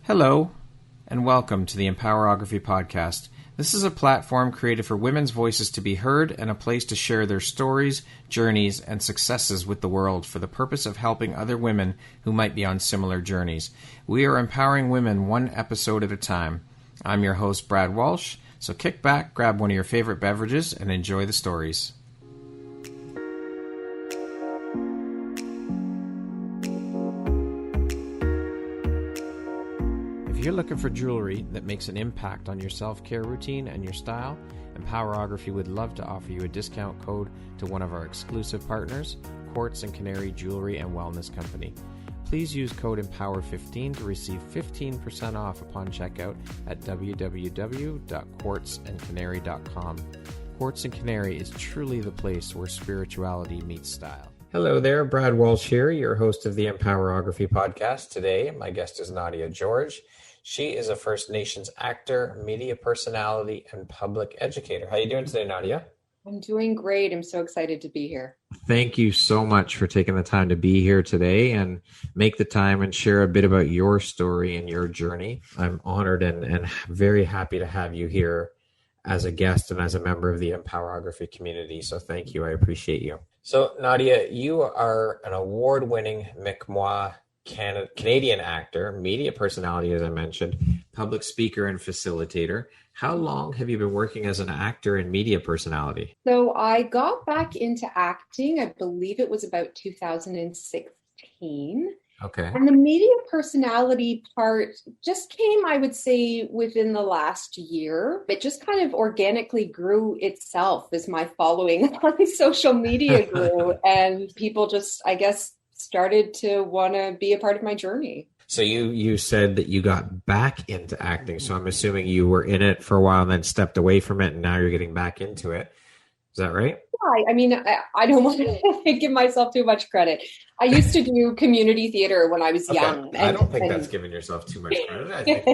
Hello, and welcome to the Empowerography Podcast. This is a platform created for women's voices to be heard and a place to share their stories, journeys, and successes with the world for the purpose of helping other women who might be on similar journeys. We are empowering women one episode at a time. I'm your host, Brad Walsh, so kick back, grab one of your favorite beverages, and enjoy the stories. If you're looking for jewelry that makes an impact on your self-care routine and your style, Empowerography would love to offer you a discount code to one of our exclusive partners, Quartz and Canary Jewelry and Wellness Company. Please use code EMPOWER15 to receive 15% off upon checkout at www.quartzandcanary.com. Quartz and Canary is truly the place where spirituality meets style. Hello there, Brad Walsh here, your host of the Empowerography Podcast. Today, my guest is Nadia George. She is a First Nations actor, media personality, and public educator. How are you doing today, Nadia? I'm doing great. I'm so excited to be here. Thank you so much for taking the time to be here today and make the time and share a bit about your story and your journey. I'm honored and very happy to have you here as a guest and as a member of the Empowerography community. So thank you. I appreciate you. So Nadia, you are an award-winning Mi'kmaq Canadian actor, media personality, as I mentioned, public speaker and facilitator. How long have you been working as an actor and media personality? So I got back into acting, I believe it was about 2016. Okay. And the media personality part just came, I would say, within the last year. It just kind of organically grew itself as my following on social media grew. And people just, I guess, started to want to be a part of my journey. So you said that you got back into acting. So I'm assuming you were in it for a while and then stepped away from it and now you're getting back into it. Is that right? I mean, I don't want to give myself too much credit. I used to do community theater when I was young. I don't think that's giving yourself too much credit. I think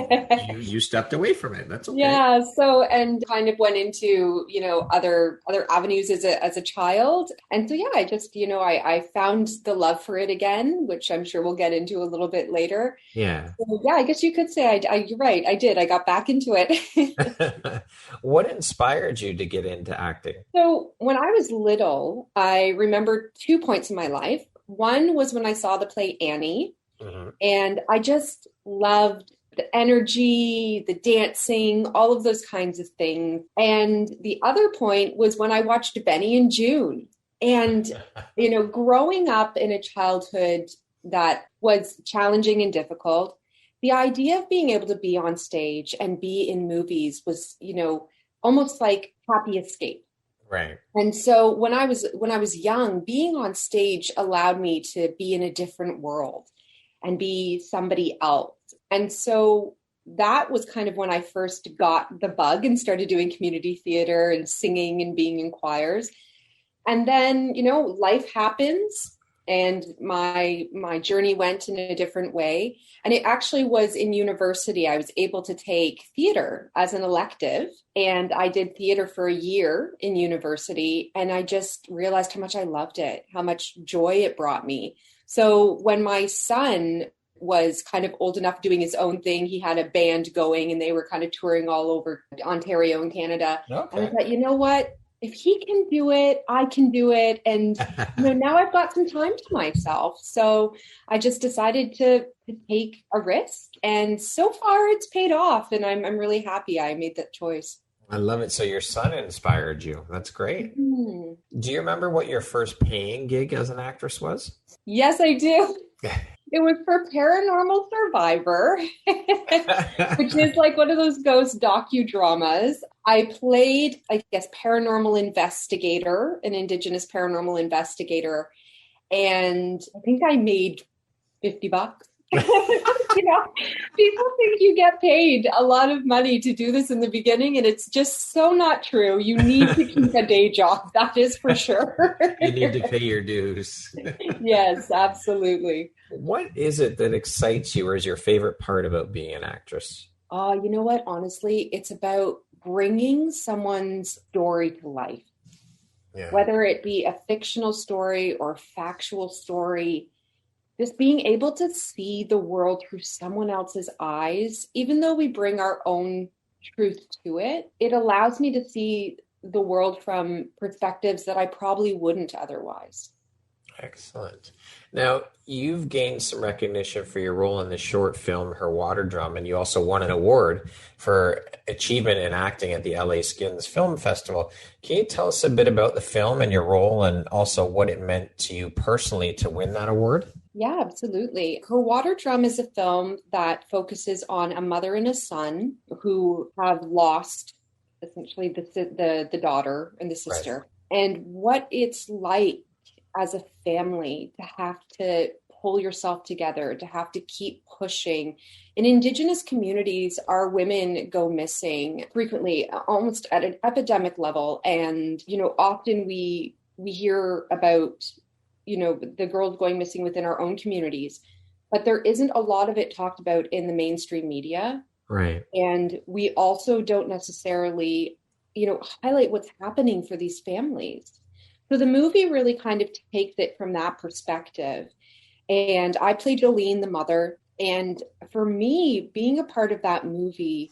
you stepped away from it. That's okay. Yeah. So, and kind of went into, other avenues as a child. And so, yeah, I just, I found the love for it again, which I'm sure we'll get into a little bit later. Yeah. So, yeah, I guess you could say you're right. I did. I got back into it. What inspired you to get into acting? So when I was little, I remember 2 points in my life. One was when I saw the play Annie, and I just loved the energy, the dancing, all of those kinds of things. And the other point was when I watched Benny and June. And, growing up in a childhood that was challenging and difficult, the idea of being able to be on stage and be in movies was, almost like happy escape. Right. And so when I was young, being on stage allowed me to be in a different world and be somebody else. And so that was kind of when I first got the bug and started doing community theater and singing and being in choirs. And then, life happens and my journey went in a different way. And it actually was in university. I was able to take theater as an elective, and I did theater for a year in university. And I just realized how much I loved it, how much joy it brought me. So when my son was kind of old enough doing his own thing, he had a band going and they were kind of touring all over Ontario and Canada. Okay. And I thought, you know what? If he can do it, I can do it. And now I've got some time to myself. So I just decided to take a risk. And so far it's paid off. And I'm really happy I made that choice. I love it. So your son inspired you. That's great. Mm-hmm. Do you remember what your first paying gig as an actress was? Yes, I do. It was for Paranormal Survivor, which is like one of those ghost docudramas. I played, paranormal investigator, an Indigenous paranormal investigator. And I think I made $50. People think you get paid a lot of money to do this in the beginning, and it's just so not true. You need to keep a day job. That is for sure. You need to pay your dues. Yes, absolutely. What is it that excites you or is your favorite part about being an actress? You know what? Honestly, it's about bringing someone's story to life. Yeah. Whether it be a fictional story or a factual story, just being able to see the world through someone else's eyes, even though we bring our own truth to it, it allows me to see the world from perspectives that I probably wouldn't otherwise. Excellent. Now, you've gained some recognition for your role in the short film, Her Water Drum, and you also won an award for achievement in acting at the LA Skins Film Festival. Can you tell us a bit about the film and your role, and also what it meant to you personally to win that award? Yeah, absolutely. Her Water Drum is a film that focuses on a mother and a son who have lost essentially the daughter and the sister, right, and what it's like as a family to have to pull yourself together, to have to keep pushing. In Indigenous communities, our women go missing frequently, almost at an epidemic level. And, often we hear about, the girls going missing within our own communities, but there isn't a lot of it talked about in the mainstream media. Right. And we also don't necessarily, highlight what's happening for these families. So the movie really kind of takes it from that perspective. And I played Jolene, the mother. And for me, being a part of that movie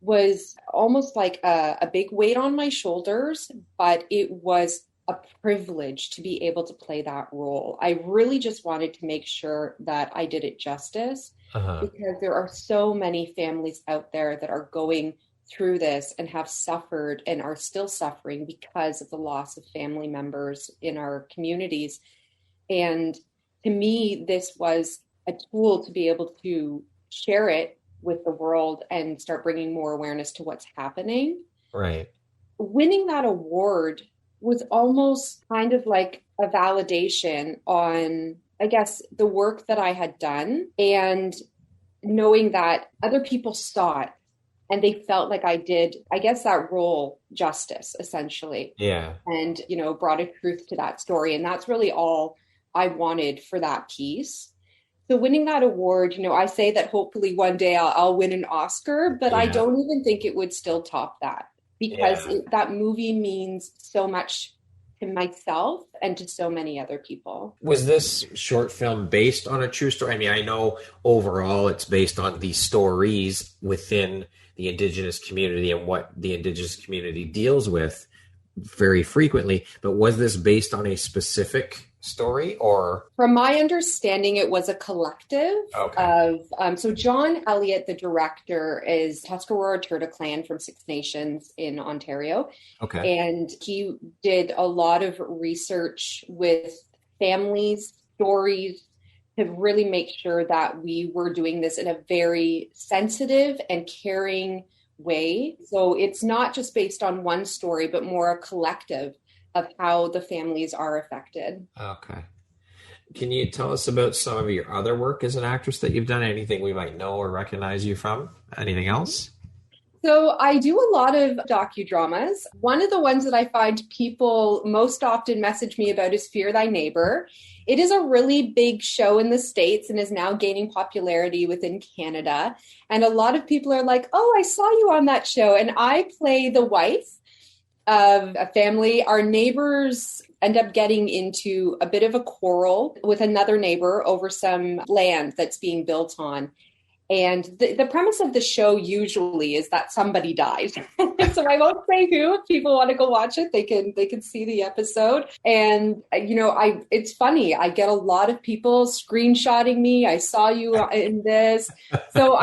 was almost like a big weight on my shoulders, but it was a privilege to be able to play that role. I really just wanted to make sure that I did it justice, because there are so many families out there that are going through this and have suffered and are still suffering because of the loss of family members in our communities. And to me, this was a tool to be able to share it with the world and start bringing more awareness to what's happening. Right. Winning that award was almost kind of like a validation on, I guess, the work that I had done, and knowing that other people saw it and they felt like I did, I guess, that role justice, essentially. Yeah. And, brought a truth to that story. And that's really all I wanted for that piece. So winning that award, I say that hopefully one day I'll win an Oscar, but I don't even think it would still top that, because that movie means so much to myself and to so many other people. Was this short film based on a true story? I mean, I know overall it's based on these stories within the Indigenous community and what the Indigenous community deals with very frequently, but was this based on a specific story, or? From my understanding, it was a collective of, so John Elliott, the director, is Tuscarora Turtle Clan from Six Nations in Ontario. Okay. And he did a lot of research with families, stories, to really make sure that we were doing this in a very sensitive and caring way. So it's not just based on one story, but more a collective of how the families are affected. Okay. Can you tell us about some of your other work as an actress that you've done? Anything we might know or recognize you from? Anything else? So I do a lot of docudramas. One of the ones that I find people most often message me about is Fear Thy Neighbor. It is a really big show in the States and is now gaining popularity within Canada. And a lot of people are like, oh, I saw you on that show. And I play the wife of a family. Our neighbors end up getting into a bit of a quarrel with another neighbor over some land that's being built on. And the premise of the show usually is that somebody dies. So I won't say who. If people want to go watch it, they can see the episode. And, it's funny. I get a lot of people screenshotting me. I saw you in this. So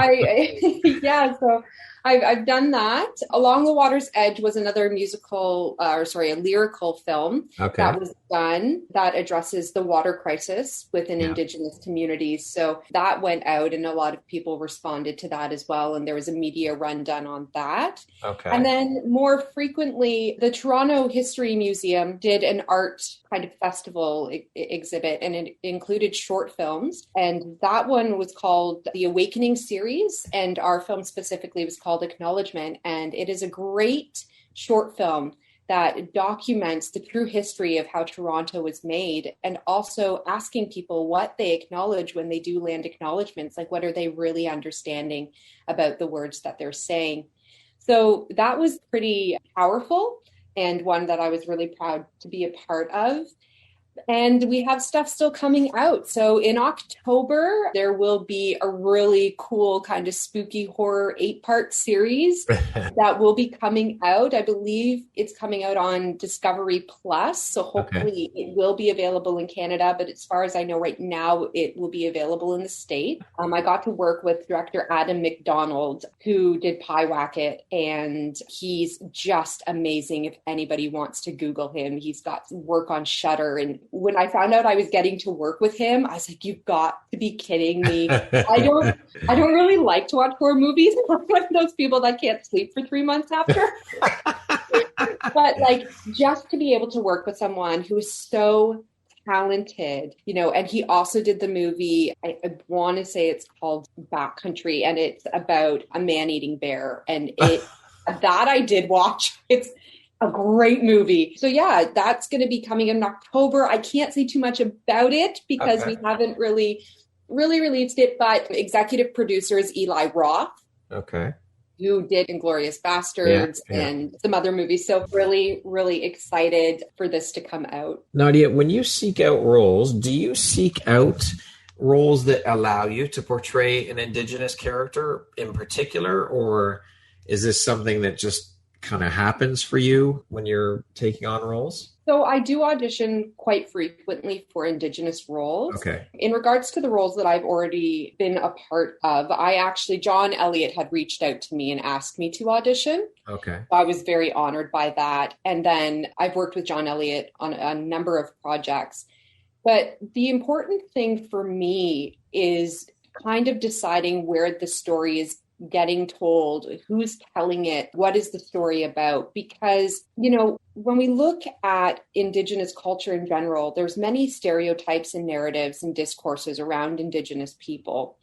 I've done that. Along the Water's Edge was another a lyrical film that was done that addresses the water crisis within Indigenous communities. So that went out and a lot of people responded to that as well. And there was a media run done on that. Okay. And then more frequently, the Toronto History Museum did an art kind of festival exhibit, and it included short films. And that one was called the Awakening series. And our film specifically was called Acknowledgement. And it is a great short film that documents the true history of how Toronto was made, and also asking people what they acknowledge when they do land acknowledgements, like what are they really understanding about the words that they're saying. So that was pretty powerful and one that I was really proud to be a part of. And we have stuff still coming out. So in October, there will be a really cool kind of spooky horror 8-part series that will be coming out. I believe it's coming out on Discovery Plus. So hopefully it will be available in Canada. But as far as I know right now, it will be available in the States. I got to work with director Adam McDonald, who did Pie Wacket, and he's just amazing. If anybody wants to Google him, he's got work on Shudder. And when I found out I was getting to work with him, I was like, you've got to be kidding me. I don't really like to watch horror movies. I'm one of those people that can't sleep for 3 months after. But like, just to be able to work with someone who is so talented, and he also did the movie, I want to say it's called Backcountry, and it's about a man-eating bear. And that I did watch. It's a great movie. So yeah, that's going to be coming in October. I can't say too much about it because we haven't really released it, but executive producer is Eli Roth. Okay. Who did Inglourious Bastards and some other movies. So really, really excited for this to come out. Nadia, when you seek out roles, do you seek out roles that allow you to portray an Indigenous character in particular, or is this something that just kind of happens for you when you're taking on roles? So I do audition quite frequently for Indigenous roles. Okay. In regards to the roles that I've already been a part of, John Elliott had reached out to me and asked me to audition. Okay. I was very honored by that. And then I've worked with John Elliott on a number of projects. But the important thing for me is kind of deciding where the story is getting told, who's telling it, what is the story about? Because, when we look at Indigenous culture in general, there's many stereotypes and narratives and discourses around Indigenous people.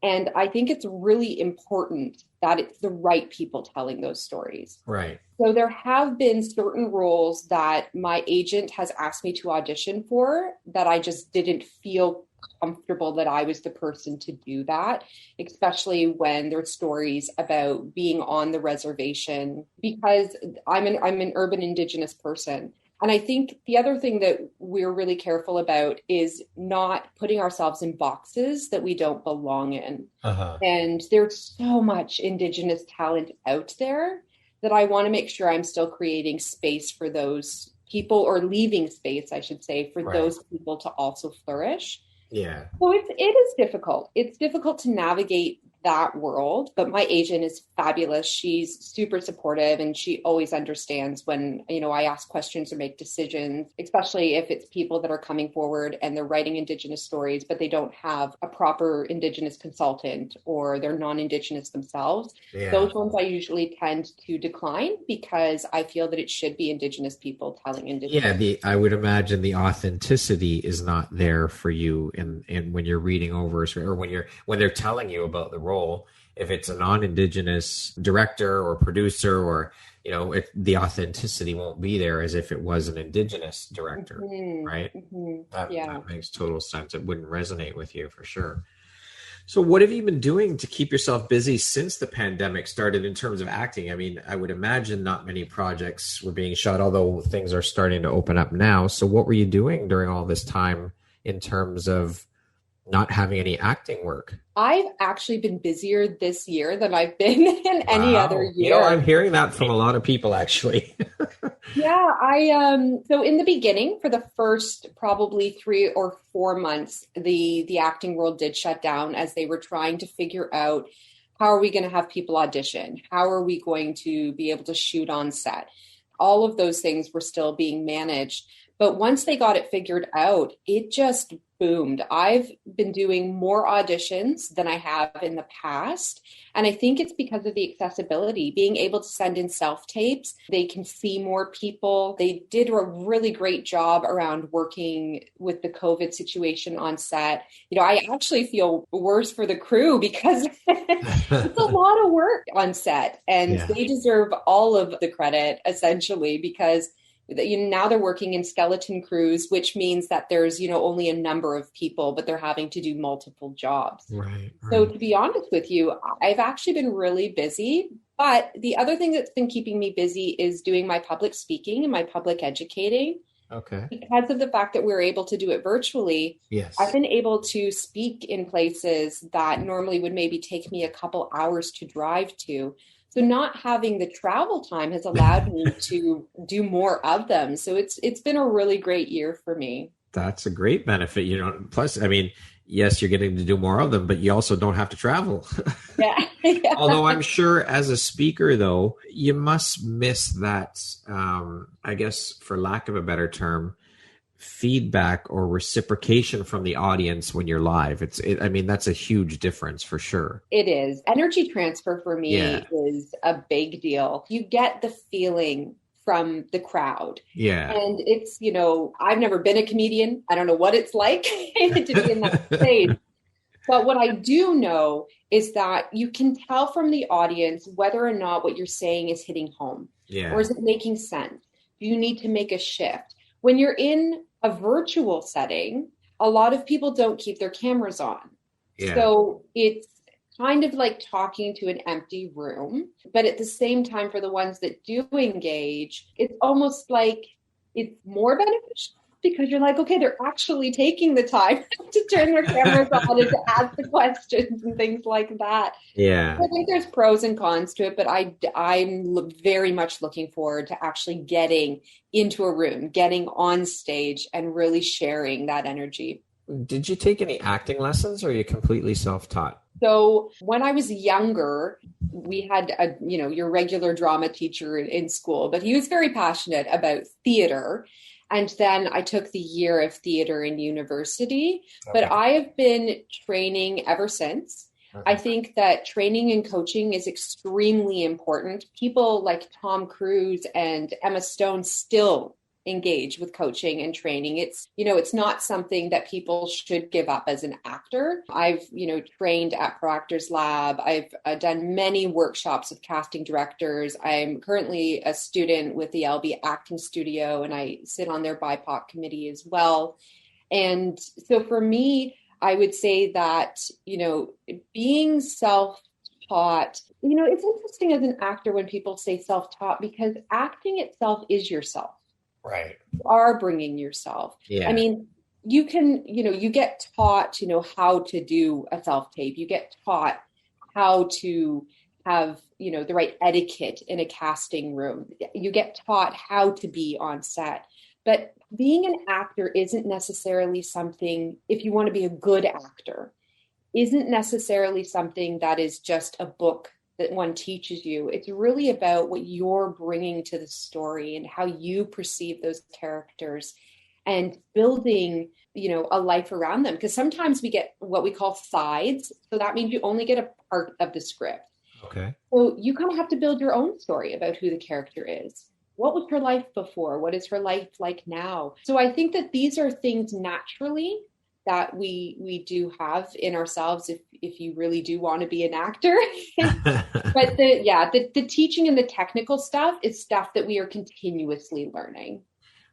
And I think it's really important that it's the right people telling those stories. Right. So there have been certain roles that my agent has asked me to audition for that I just didn't feel comfortable that I was the person to do that, especially when there's stories about being on the reservation, because I'm an urban Indigenous person. And I think the other thing that we're really careful about is not putting ourselves in boxes that we don't belong in. And there's so much Indigenous talent out there that I want to make sure I'm still creating space for those people, or leaving space, I should say, for those people to also flourish. Yeah. So it is difficult. It's difficult to navigate that world, but my agent is fabulous. She's super supportive, and she always understands when, I ask questions or make decisions, especially if it's people that are coming forward and they're writing Indigenous stories, but they don't have a proper Indigenous consultant, or they're non-Indigenous themselves. Yeah. Those ones I usually tend to decline because I feel that it should be Indigenous people telling Indigenous. Yeah, I would imagine the authenticity is not there for you in when you're reading over, or when they're telling you about the role. If it's a non-Indigenous director or producer, or the authenticity won't be there as if it was an Indigenous director, right? That makes total sense. It wouldn't resonate with you for sure. So what have you been doing to keep yourself busy since the pandemic started in terms of acting? I mean, I would imagine not many projects were being shot, although things are starting to open up now. So what were you doing during all this time in terms of not having any acting work? I've actually been busier this year than I've been in any other year. I'm hearing that from a lot of people, actually. Yeah, so in the beginning, for the first probably 3 or 4 months, the acting world did shut down as they were trying to figure out, how are we going to have people audition? How are we going to be able to shoot on set? All of those things were still being managed. But once they got it figured out, it just boomed. I've been doing more auditions than I have in the past. And I think it's because of the accessibility, being able to send in self-tapes. They can see more people. They did a really great job around working with the COVID situation on set. I actually feel worse for the crew because it's a lot of work on set, and they deserve all of the credit, essentially, because now they're working in skeleton crews, which means that there's, only a number of people, but they're having to do multiple jobs. Right. So to be honest with you, I've actually been really busy. But the other thing that's been keeping me busy is doing my public speaking and my public educating. Okay. Because of the fact that we're able to do it virtually, Yes. I've been able to speak in places that normally would maybe take me a couple hours to drive to. So not having the travel time has allowed me to do more of them. So it's been a really great year for me. That's a great benefit. You know, plus, I mean, yes, you're getting to do more of them, but you also don't have to travel. Yeah. Yeah. Although I'm sure as a speaker, though, you must miss that, I guess, for lack of a better term, feedback or reciprocation from the audience when you're live. I mean, that's a huge difference for sure. It is. Energy transfer for me is a big deal. You get the feeling from the crowd. Yeah. And it's, I've never been a comedian. I don't know what it's like to be in that space. But what I do know is that you can tell from the audience whether or not what you're saying is hitting home. Yeah. Or is it making sense? Do you need to make a shift? When you're in a virtual setting, a lot of people don't keep their cameras on. Yeah. So it's kind of like talking to an empty room. But at the same time, for the ones that do engage, it's almost like it's more beneficial because you're like, okay, they're actually taking the time to turn their cameras on and to ask the questions and things like that. Yeah. I think there's pros and cons to it, but I'm very much looking forward to actually getting into a room, getting on stage and really sharing that energy. Did you take any acting lessons or are you completely self-taught? So when I was younger, we had your regular drama teacher in school, but he was very passionate about theater. And then I took the year of theater in university, but I have been training ever since. I think that training and coaching is extremely important. People like Tom Cruise and Emma Stone still engage with coaching and training. It's not something that people should give up as an actor. I've, trained at Pro Actors Lab. I've done many workshops with casting directors. I'm currently a student with the LB Acting Studio, and I sit on their BIPOC committee as well. And so for me, I would say that, being self-taught, it's interesting as an actor when people say self-taught because acting itself is yourself. Right. You are bringing yourself. Yeah. I mean, you can, you get taught, how to do a self-tape. You get taught how to have, the right etiquette in a casting room. You get taught how to be on set. But being an actor isn't necessarily something, if you want to be a good actor, isn't necessarily something that is just a book that one teaches you. It's really about what you're bringing to the story and how you perceive those characters and building, a life around them. Because sometimes we get what we call sides. So that means you only get a part of the script. Okay. So you kind of have to build your own story about who the character is. What was her life before? What is her life like now? So I think that these are things naturally that we do have in ourselves if you really do want to be an actor. But the teaching and the technical stuff is stuff that we are continuously learning.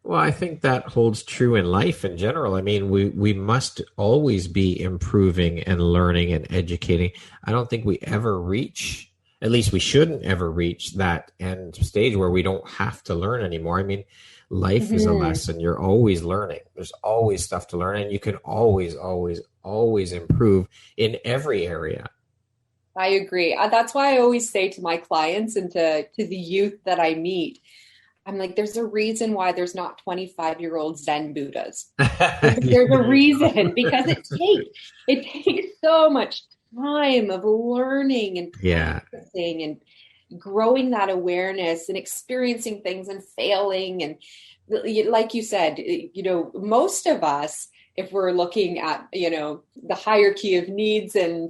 Well, I think that holds true in life in general. I mean, we must always be improving and learning and educating. I don't think we ever reach, at least we shouldn't ever reach that end stage where we don't have to learn anymore. I mean, life is a lesson. You're always learning. There's always stuff to learn, and you can always, always, always improve in every area. I agree. That's why I always say to my clients and to the youth that I meet, I'm like, there's a reason why there's not 25-year-old Zen Buddhas. There's a reason, because it takes so much time of learning and practicing and growing that awareness and experiencing things and failing. And like you said, most of us, if we're looking at, the hierarchy of needs and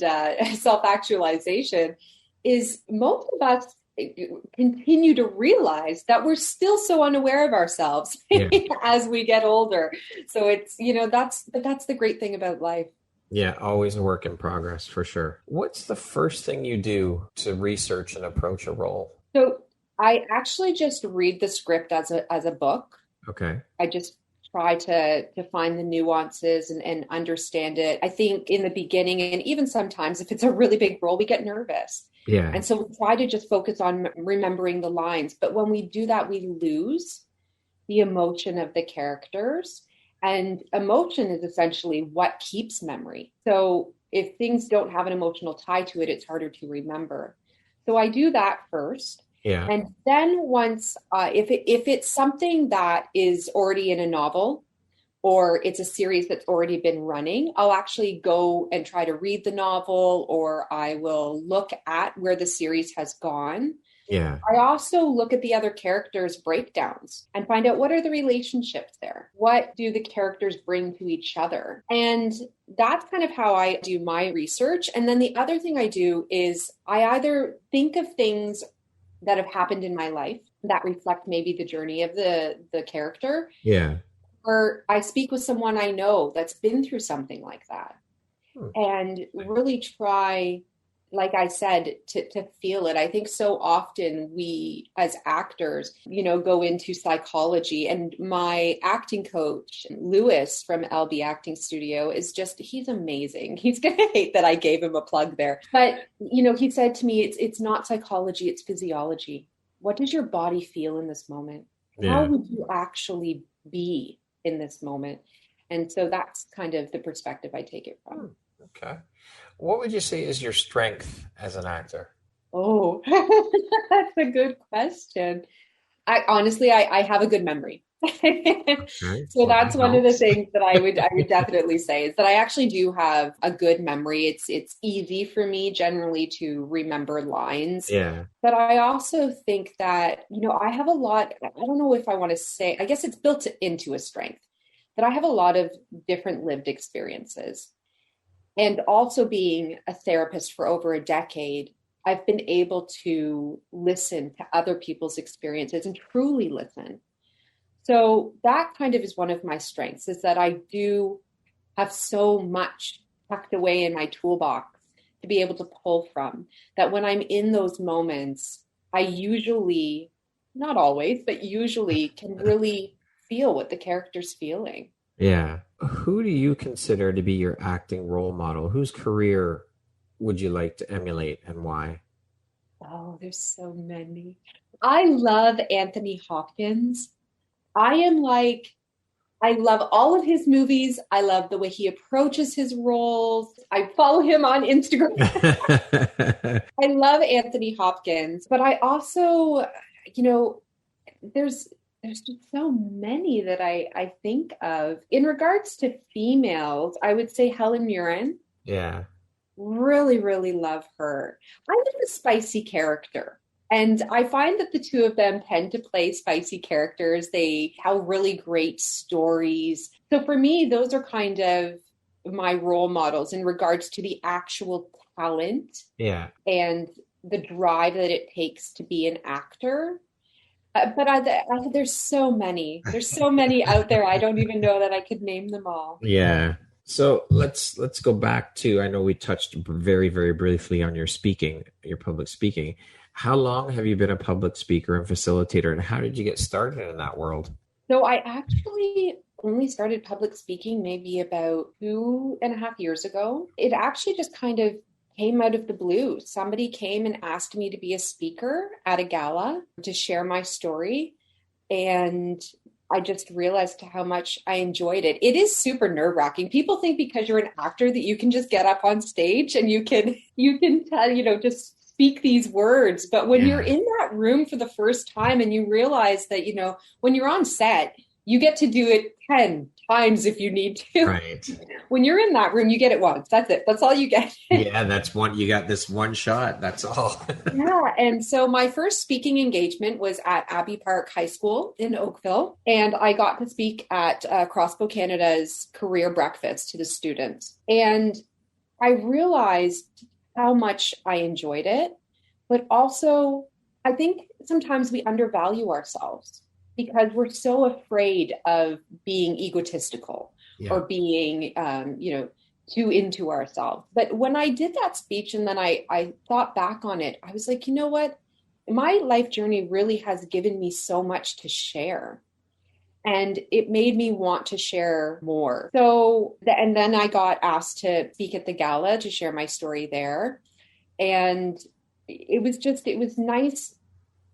self-actualization, is most of us continue to realize that we're still so unaware of ourselves as we get older. So it's, that's the great thing about life. Yeah, always a work in progress for sure. What's the first thing you do to research and approach a role? So I actually just read the script as a book. Okay. I just try to find the nuances and understand it. I think in the beginning, and even sometimes if it's a really big role, we get nervous. Yeah. And so we try to just focus on remembering the lines. But when we do that, we lose the emotion of the characters. And emotion is essentially what keeps memory. So if things don't have an emotional tie to it, it's harder to remember. So I do that first. Yeah. And then once, if it's something that is already in a novel, or it's a series that's already been running, I'll actually go and try to read the novel, or I will look at where the series has gone. Yeah. I also look at the other characters' breakdowns and find out what are the relationships there? What do the characters bring to each other? And that's kind of how I do my research. And then the other thing I do is I either think of things that have happened in my life that reflect maybe the journey of the character. Yeah. Or I speak with someone I know that's been through something like that. And really try, like I said, to feel it. I think so often we as actors, go into psychology, and my acting coach, Lewis from LB Acting Studio, he's amazing. He's going to hate that I gave him a plug there. But, he said to me, it's not psychology, it's physiology. What does your body feel in this moment? Yeah. How would you actually be in this moment? And so that's kind of the perspective I take it from. Okay. What would you say is your strength as an actor? Oh, that's a good question. I honestly have a good memory. So that's one of the things that I would definitely say is that I actually do have a good memory. It's easy for me generally to remember lines. Yeah. But I also think that, I have a lot, I don't know if I want to say, I guess it's built into a strength, that I have a lot of different lived experiences. And also being a therapist for over a decade, I've been able to listen to other people's experiences and truly listen. So that kind of is one of my strengths, is that I do have so much tucked away in my toolbox to be able to pull from, that when I'm in those moments, I usually, not always, but usually can really feel what the character's feeling. Yeah. Who do you consider to be your acting role model? Whose career would you like to emulate, and why? Oh, there's so many. I love Anthony Hopkins. I love all of his movies. I love the way he approaches his roles. I follow him on Instagram. I love Anthony Hopkins, but I also, there's just so many that I think of. In regards to females, I would say Helen Mirren. Yeah. Really, really love her. I love a spicy character. And I find that the two of them tend to play spicy characters. They tell really great stories. So for me, those are kind of my role models in regards to the actual talent. Yeah. And the drive that it takes to be an actor. But there's so many. There's so many out there. I don't even know that I could name them all. Yeah. So let's go back to, I know we touched very, very briefly on your public speaking. How long have you been a public speaker and facilitator, and how did you get started in that world? So I actually only started public speaking maybe about 2.5 years ago. It actually just kind of came out of the blue. Somebody came and asked me to be a speaker at a gala to share my story. And I just realized how much I enjoyed it. It is super nerve-wracking. People think because you're an actor that you can just get up on stage and you can tell, just speak these words. But when you're in that room for the first time and you realize that, when you're on set, you get to do it 10 times if you need to. Right. When you're in that room, you get it once. That's it. That's all you get. Yeah, you got this one shot. That's all. Yeah. And so my first speaking engagement was at Abbey Park High School in Oakville. And I got to speak at Crossbow Canada's career breakfast to the students. And I realized how much I enjoyed it. But also, I think sometimes we undervalue ourselves, because we're so afraid of being egotistical or being, too into ourselves. But when I did that speech and then I thought back on it, I was like, you know what? My life journey really has given me so much to share. And it made me want to share more. And then I got asked to speak at the gala to share my story there. And it was nice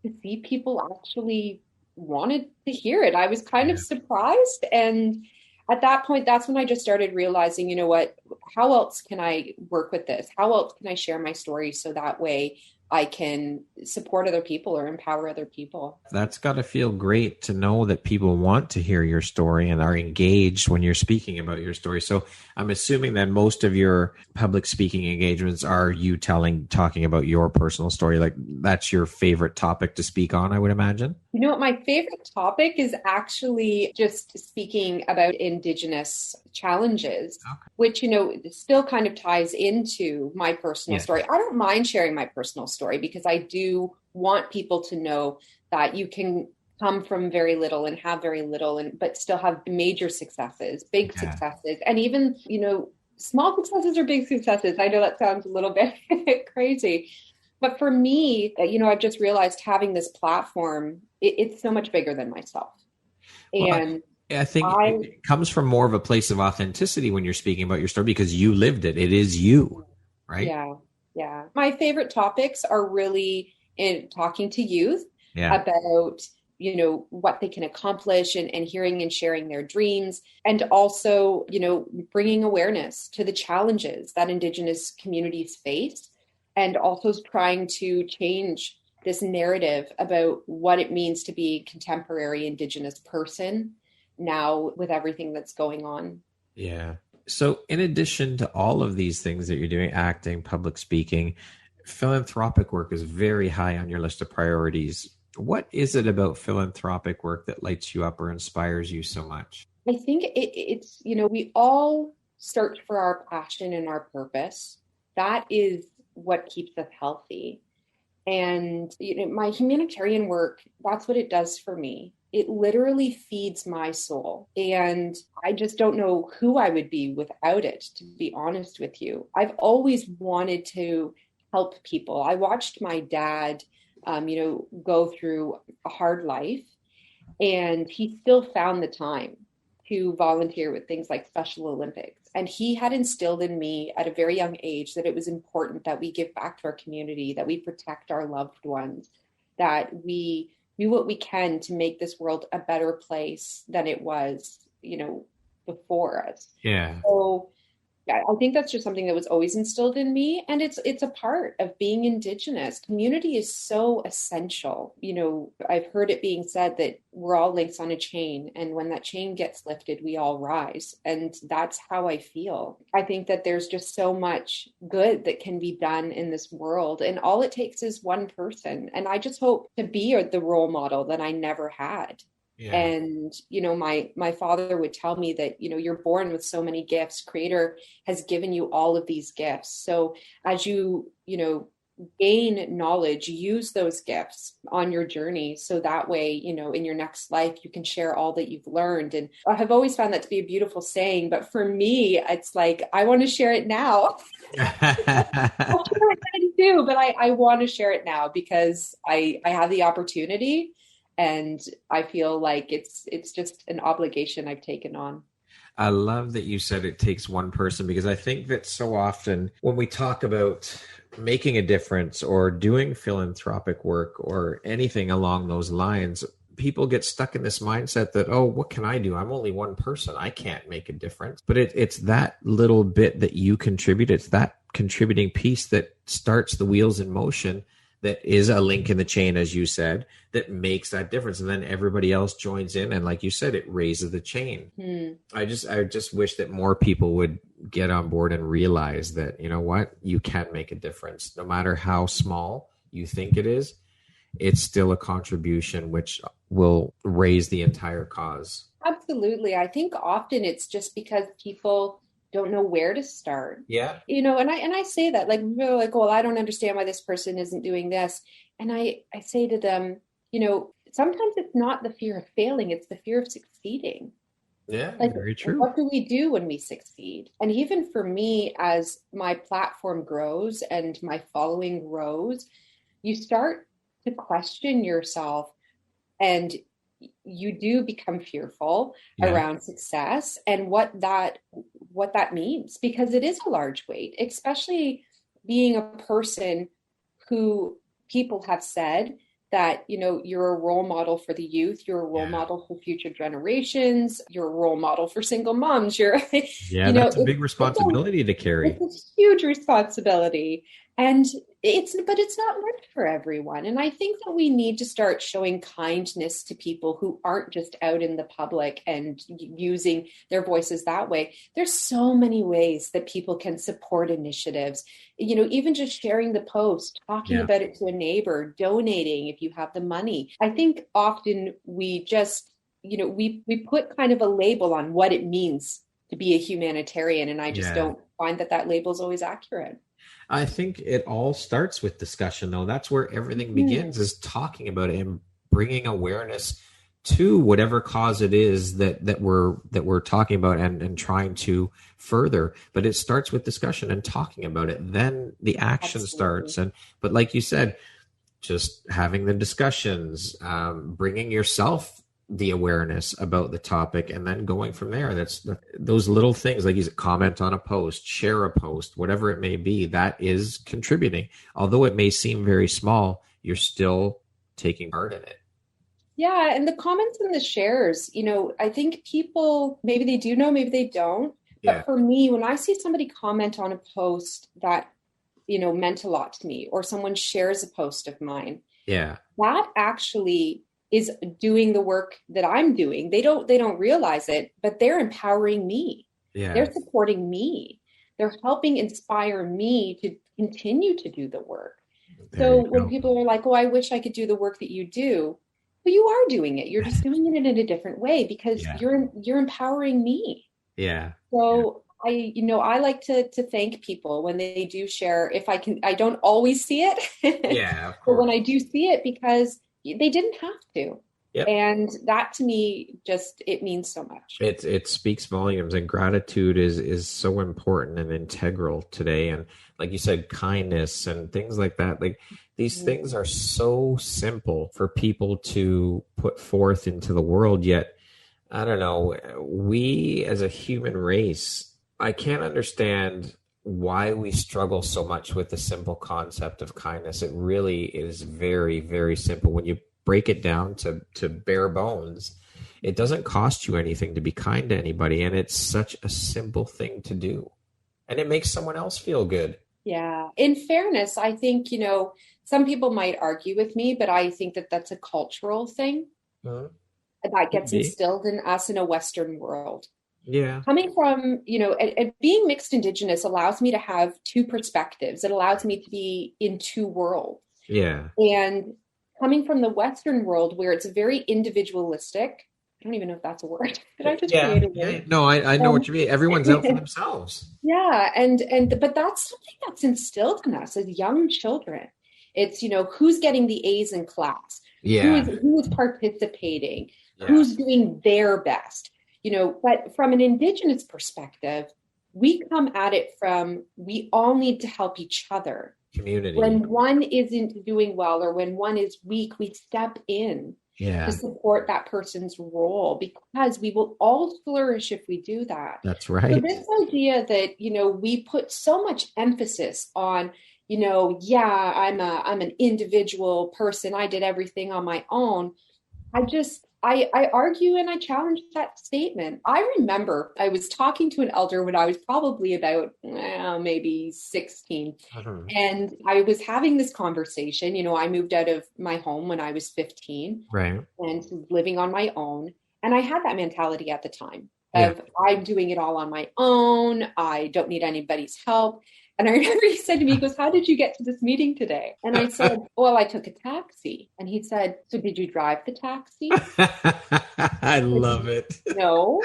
to see people actually wanted to hear it. I was kind of surprised. And at that point, that's when I just started realizing, you know what, how else can I work with this? How else can I share my story so that way I can support other people or empower other people? That's got to feel great to know that people want to hear your story and are engaged when you're speaking about your story. So I'm assuming that most of your public speaking engagements are you talking about your personal story. Like that's your favorite topic to speak on, I would imagine. You know what? My favorite topic is actually just speaking about Indigenous challenges, which, you know, still kind of ties into my personal story. I don't mind sharing my personal story because I do want people to know that you can come from very little and have very little, but still have major successes, big successes, and even, you know, small successes or big successes. I know that sounds a little bit crazy. But for me, you know, I've just realized having this platform, it's so much bigger than myself. And I think it comes from more of a place of authenticity when you're speaking about your story because you lived it. It is you, right? Yeah. My favorite topics are really in talking to youth about, you know, what they can accomplish and hearing and sharing their dreams. And also, you know, bringing awareness to the challenges that Indigenous communities face. And also trying to change this narrative about what it means to be a contemporary Indigenous person now with everything that's going on. Yeah. So in addition to all of these things that you're doing, acting, public speaking, philanthropic work is very high on your list of priorities. What is it about philanthropic work that lights you up or inspires you so much? I think it's, you know, we all search for our passion and our purpose. That is what keeps us healthy. And, you know, my humanitarian work, that's what it does for me. It literally feeds my soul. And I just don't know who I would be without it, to be honest with you. I've always wanted to help people. I watched my dad, you know, go through a hard life, and he still found the time to volunteer with things like Special Olympics. And he had instilled in me at a very young age that it was important that we give back to our community, that we protect our loved ones, that we do what we can to make this world a better place than it was, you know, before us. Yeah. So I think that's just something that was always instilled in me. And it's a part of being Indigenous. Community is so essential. You know, I've heard it being said that we're all links on a chain. And when that chain gets lifted, we all rise. And that's how I feel. I think that there's just so much good that can be done in this world. And all it takes is one person. And I just hope to be the role model that I never had. Yeah. And, you know, my father would tell me that, you know, you're born with so many gifts. Creator has given you all of these gifts. So as you know, gain knowledge, use those gifts on your journey. So that way, you know, in your next life, you can share all that you've learned. And I have always found that to be a beautiful saying. But for me, it's like, I want to share it now. I'll share it then too, but I want to share it now because I have the opportunity. And I feel like it's just an obligation I've taken on. I love that you said it takes one person, because I think that so often when we talk about making a difference or doing philanthropic work or anything along those lines, people get stuck in this mindset that, oh, what can I do? I'm only one person. I can't make a difference. But it's that little bit that you contribute. It's that contributing piece that starts the wheels in motion, that is a link in the chain, as you said, that makes that difference. And then everybody else joins in. And like you said, it raises the chain. I just wish that more people would get on board and realize that, you know what, you can make a difference. No matter how small you think it is, it's still a contribution which will raise the entire cause. Absolutely. I think often it's just because people don't know where to start. Yeah. You know, and I say that, like, they're like, well, I don't understand why this person isn't doing this. And I say to them, you know, sometimes it's not the fear of failing, it's the fear of succeeding. Yeah, like, very true. What do we do when we succeed? And even for me, as my platform grows and my following grows, you start to question yourself, and you do become fearful around success and what that means, because it is a large weight, especially being a person who people have said that, you're a role model for the youth, you're a role model for future generations, you're a role model for single moms, That's a big responsibility to carry. It's a huge responsibility. And but it's not meant for everyone. And I think that we need to start showing kindness to people who aren't just out in the public and using their voices that way. There's so many ways that people can support initiatives, even just sharing the post, talking about it to a neighbor, donating if you have the money. I think often we just, we put kind of a label on what it means to be a humanitarian. And I just don't find that label is always accurate. I think it all starts with discussion, though. That's where everything begins, is talking about it and bringing awareness to whatever cause it is that we're talking about and trying to further. But it starts with discussion and talking about it. Then the action starts. But like you said, just having the discussions, bringing yourself the awareness about the topic, and then going from there. That's those little things, like you said, comment on a post, share a post, whatever it may be, that is contributing. Although it may seem very small, you're still taking part in it. Yeah. And the comments and the shares, I think people, maybe they do know, maybe they don't. But for me, when I see somebody comment on a post that, meant a lot to me, or someone shares a post of mine, that actually is doing the work that I'm doing. They don't realize it, but they're empowering me. They're supporting me. They're helping inspire me to continue to do the work. So when people are like, "Oh, I wish I could do the work that you do," well, you are doing it. You're just doing it in a different way because you're empowering me. So I like to thank people when they do share. If I can, I don't always see it. Of course. But when I do see it, because they didn't have to. And that to me, it means so much. It speaks volumes, and gratitude is so important and integral today. And like you said, kindness and things like that, like these things are so simple for people to put forth into the world. Yet, I don't know, we as a human race, I can't understand why we struggle so much with the simple concept of kindness. It really is very, very simple. When you break it down to bare bones, it doesn't cost you anything to be kind to anybody. And it's such a simple thing to do. And it makes someone else feel good. Yeah. In fairness, I think, some people might argue with me, but I think that that's a cultural thing that gets instilled in us in a Western world. Coming from, and being mixed Indigenous allows me to have two perspectives. It allows me to be in two worlds. And coming from the Western world, where it's very individualistic, I don't even know if that's a word. Did I just create a word? No, I know what you mean. Everyone's out for themselves. But that's something that's instilled in us as young children. It's, who's getting the A's in class, who is participating, who's doing their best. But from an Indigenous perspective, we come at it from, we all need to help each other. Community. When one isn't doing well or when one is weak, we step in to support that person's role, because we will all flourish if we do that. That's right. So this idea that, we put so much emphasis on, I'm an individual person. I did everything on my own. I argue and I challenge that statement. I remember I was talking to an elder when I was probably about maybe 16. And I was having this conversation. I moved out of my home when I was 15 and living on my own. And I had that mentality at the time of I'm doing it all on my own. I don't need anybody's help. And I remember he said to me, he goes, "How did you get to this meeting today?" And I said, "Well, I took a taxi." And he said, "So did you drive the taxi?" I love it. No.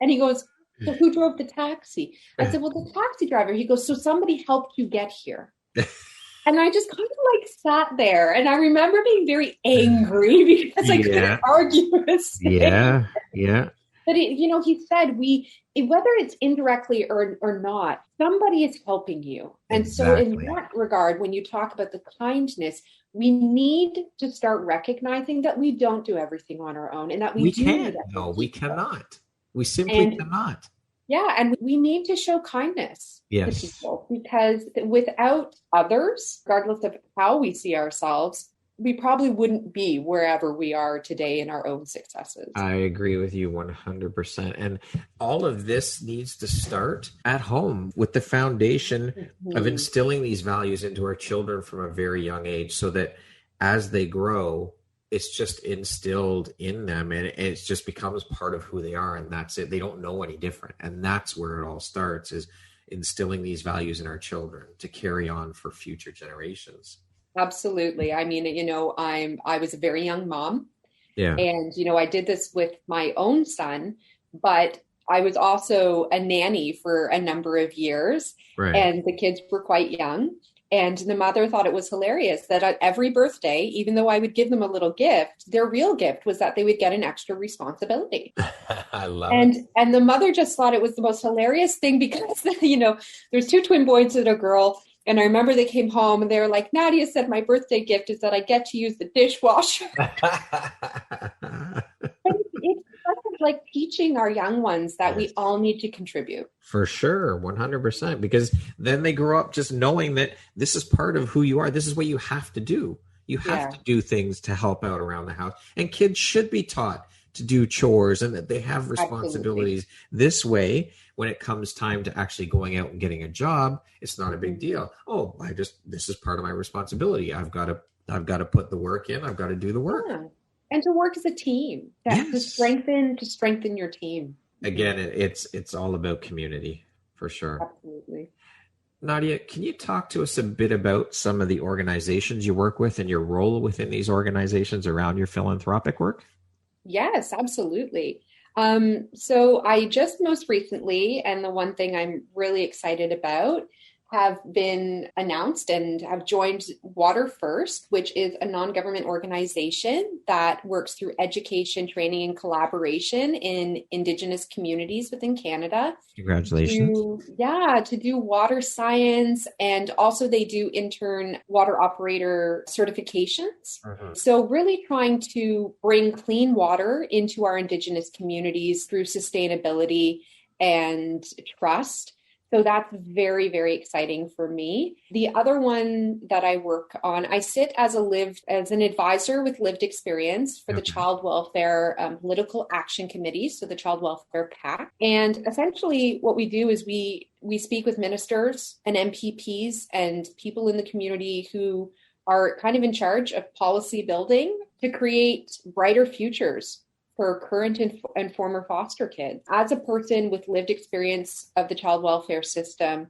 And he goes, "So who drove the taxi?" I said, "Well, the taxi driver." He goes, "So somebody helped you get here." And I just kind of sat there, and I remember being very angry because I couldn't argue with it. But he said, whether it's indirectly or not, somebody is helping you. And so in that regard, when you talk about the kindness, we need to start recognizing that we don't do everything on our own, and that we can't. No, we cannot. We simply cannot. Yeah. And we need to show kindness to people, because without others, regardless of how we see ourselves, we probably wouldn't be wherever we are today in our own successes. I agree with you 100%. And all of this needs to start at home with the foundation of instilling these values into our children from a very young age, so that as they grow, it's just instilled in them, and it just becomes part of who they are. And that's it. They don't know any different. And that's where it all starts, is instilling these values in our children to carry on for future generations. Absolutely. I mean, I was a very young mom. Yeah. And, I did this with my own son, but I was also a nanny for a number of years. Right. And the kids were quite young. And the mother thought it was hilarious that at every birthday, even though I would give them a little gift, their real gift was that they would get an extra responsibility. I love it. And the mother just thought it was the most hilarious thing because, there's 2 twin boys and a girl. And I remember they came home and they were like, Nadia said my birthday gift is that I get to use the dishwasher. It's like teaching our young ones that we all need to contribute. For sure, 100%. Because then they grow up just knowing that this is part of who you are. This is what you have to do. You have to do things to help out around the house. And kids should be taught to do chores and that they have responsibilities. Absolutely. This way, when it comes time to actually going out and getting a job, it's not a big deal. Oh, this is part of my responsibility. I've got to put the work in. I've got to do the work. Yeah. And to work as a team, to strengthen your team. Again, it's all about community, for sure. Absolutely. Nadia, can you talk to us a bit about some of the organizations you work with and your role within these organizations around your philanthropic work? Yes, absolutely. So I just most recently, and the one thing I'm really excited about, have been announced and have joined Water First, which is a non-government organization that works through education, training, and collaboration in Indigenous communities within Canada. Congratulations. To do water science, and also they do intern water operator certifications. So really trying to bring clean water into our Indigenous communities through sustainability and trust. So that's very, very exciting for me. The other one that I work on, I sit as an advisor with lived experience for the Child Welfare Political Action Committee, so the Child Welfare PAC. And essentially what we do is we speak with ministers and MPPs and people in the community who are kind of in charge of policy building to create brighter futures for current and former foster kids. As a person with lived experience of the child welfare system,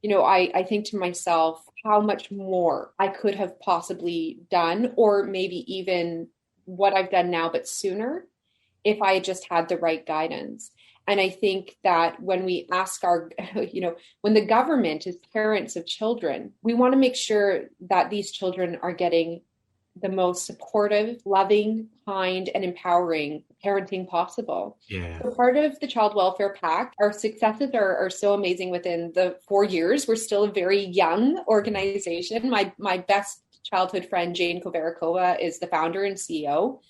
I think to myself how much more I could have possibly done, or maybe even what I've done now, but sooner, if I had just had the right guidance. And I think that when we ask when the government is parents of children, we want to make sure that these children are getting the most supportive, loving, kind, and empowering parenting possible. Yeah. So part of the Child Welfare PAC, our successes are so amazing within the 4 years. We're still a very young organization. My best childhood friend, Jane Kovarakova, is the founder and CEO.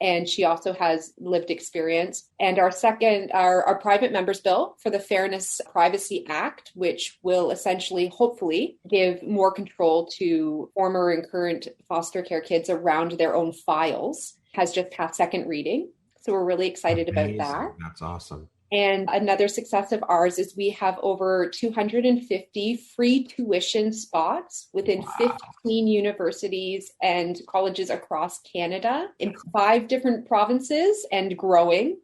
And she also has lived experience. And our private members bill for the Fairness Privacy Act, which will essentially, hopefully, give more control to former and current foster care kids around their own files, has just passed second reading. So we're really excited about that. That's awesome. And another success of ours is we have over 250 free tuition spots within 15 universities and colleges across Canada in 5 different provinces and growing.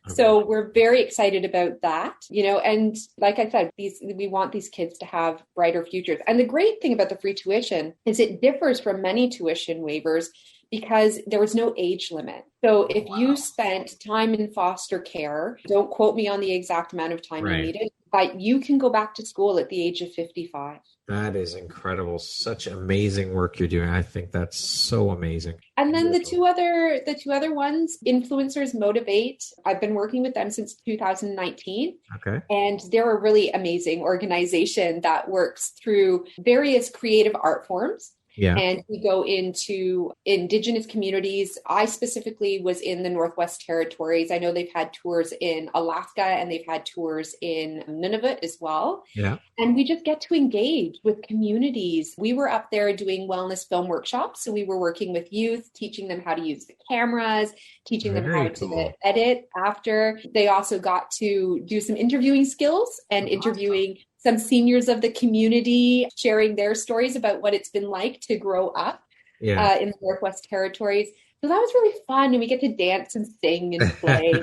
Okay. So we're very excited about that, and like I said, we want these kids to have brighter futures. And the great thing about the free tuition is it differs from many tuition waivers because there was no age limit. So if you spent time in foster care, don't quote me on the exact amount of time you needed, but you can go back to school at the age of 55. That is incredible. Such amazing work you're doing. I think that's so amazing. And then the two other ones, Influencers Motiv8. I've been working with them since 2019. Okay. And they're a really amazing organization that works through various creative art forms. Yeah. And we go into Indigenous communities. I specifically was in the Northwest Territories. I know they've had tours in Alaska and they've had tours in Nunavut as well. Yeah. And we just get to engage with communities. We were up there doing wellness film workshops. So we were working with youth, teaching them how to use the cameras, teaching them how to edit after. They also got to do some interviewing skills and interviewing some seniors of the community, sharing their stories about what it's been like to grow up in the Northwest Territories. So that was really fun. And we get to dance and sing and play.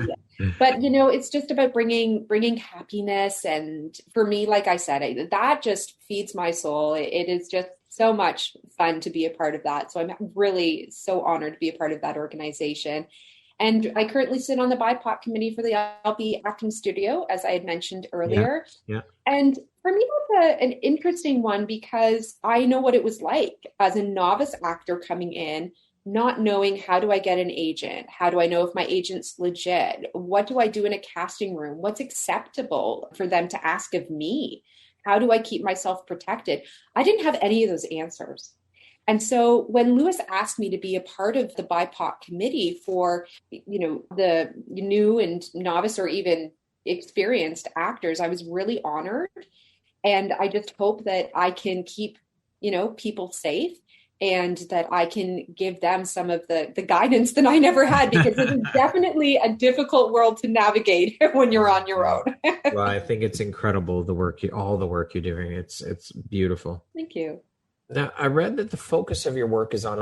But, it's just about bringing happiness. And for me, like I said, that just feeds my soul. It is just so much fun to be a part of that. So I'm really so honored to be a part of that organization. And I currently sit on the BIPOC committee for the LB Acting Studio, as I had mentioned earlier. Yeah. And for me, that's an interesting one because I know what it was like as a novice actor coming in, not knowing how do I get an agent? How do I know if my agent's legit? What do I do in a casting room? What's acceptable for them to ask of me? How do I keep myself protected? I didn't have any of those answers. And so when Lewis asked me to be a part of the BIPOC committee for, the new and novice or even experienced actors, I was really honored. And I just hope that I can keep, people safe and that I can give them some of the guidance that I never had, because it is definitely a difficult world to navigate when you're on your own. Well, I think it's incredible, all the work you're doing. It's beautiful. Thank you. Now, I read that the focus of your work is on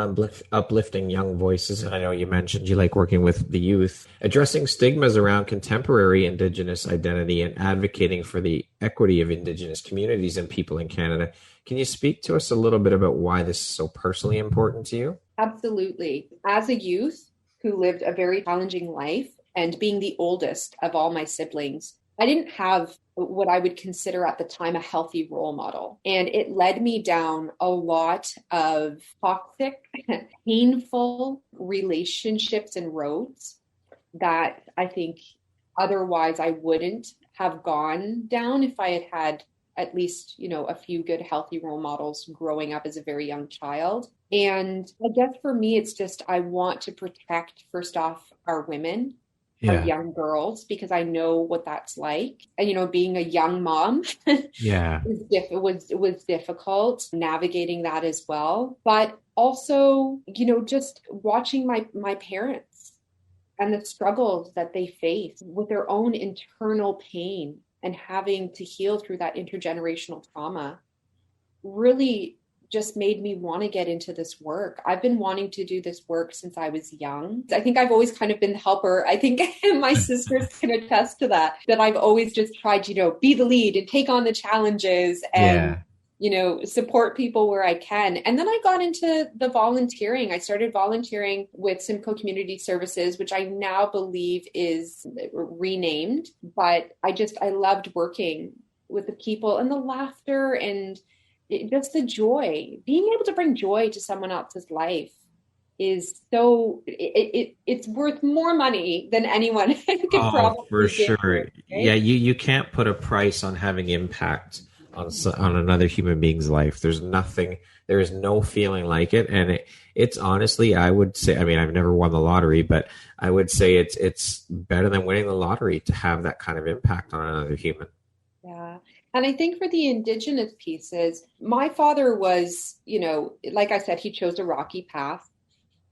uplifting young voices. And I know you mentioned you like working with the youth, addressing stigmas around contemporary Indigenous identity and advocating for the equity of Indigenous communities and people in Canada. Can you speak to us a little bit about why this is so personally important to you? Absolutely. As a youth who lived a very challenging life and being the oldest of all my siblings, I didn't have what I would consider at the time a healthy role model. And it led me down a lot of toxic, painful relationships and roads that I think otherwise I wouldn't have gone down if I had had at least, a few good, healthy role models growing up as a very young child. And I guess for me, it's just, I want to protect, first off, our women, our young girls, because I know what that's like. And, being a young mom was difficult navigating that as well. But also, just watching my parents and the struggles that they face with their own internal pain and having to heal through that intergenerational trauma really just made me want to get into this work. I've been wanting to do this work since I was young. I think I've always kind of been the helper. I think my sisters can attest to that I've always just tried to, be the lead and take on the challenges and, support people where I can. And then I got into the volunteering. I started volunteering with Simcoe Community Services, which I now believe is renamed. But I loved working with the people and the laughter and just the joy. Being able to bring joy to someone else's life is so, it's worth more money than anyone could probably for sure. Right? Yeah, you can't put a price on having impact on another human being's life. There is no feeling like it. And it's honestly, I would say, I've never won the lottery, but I would say it's better than winning the lottery to have that kind of impact on another human. Yeah. And I think for the Indigenous pieces, my father was, like I said, he chose a rocky path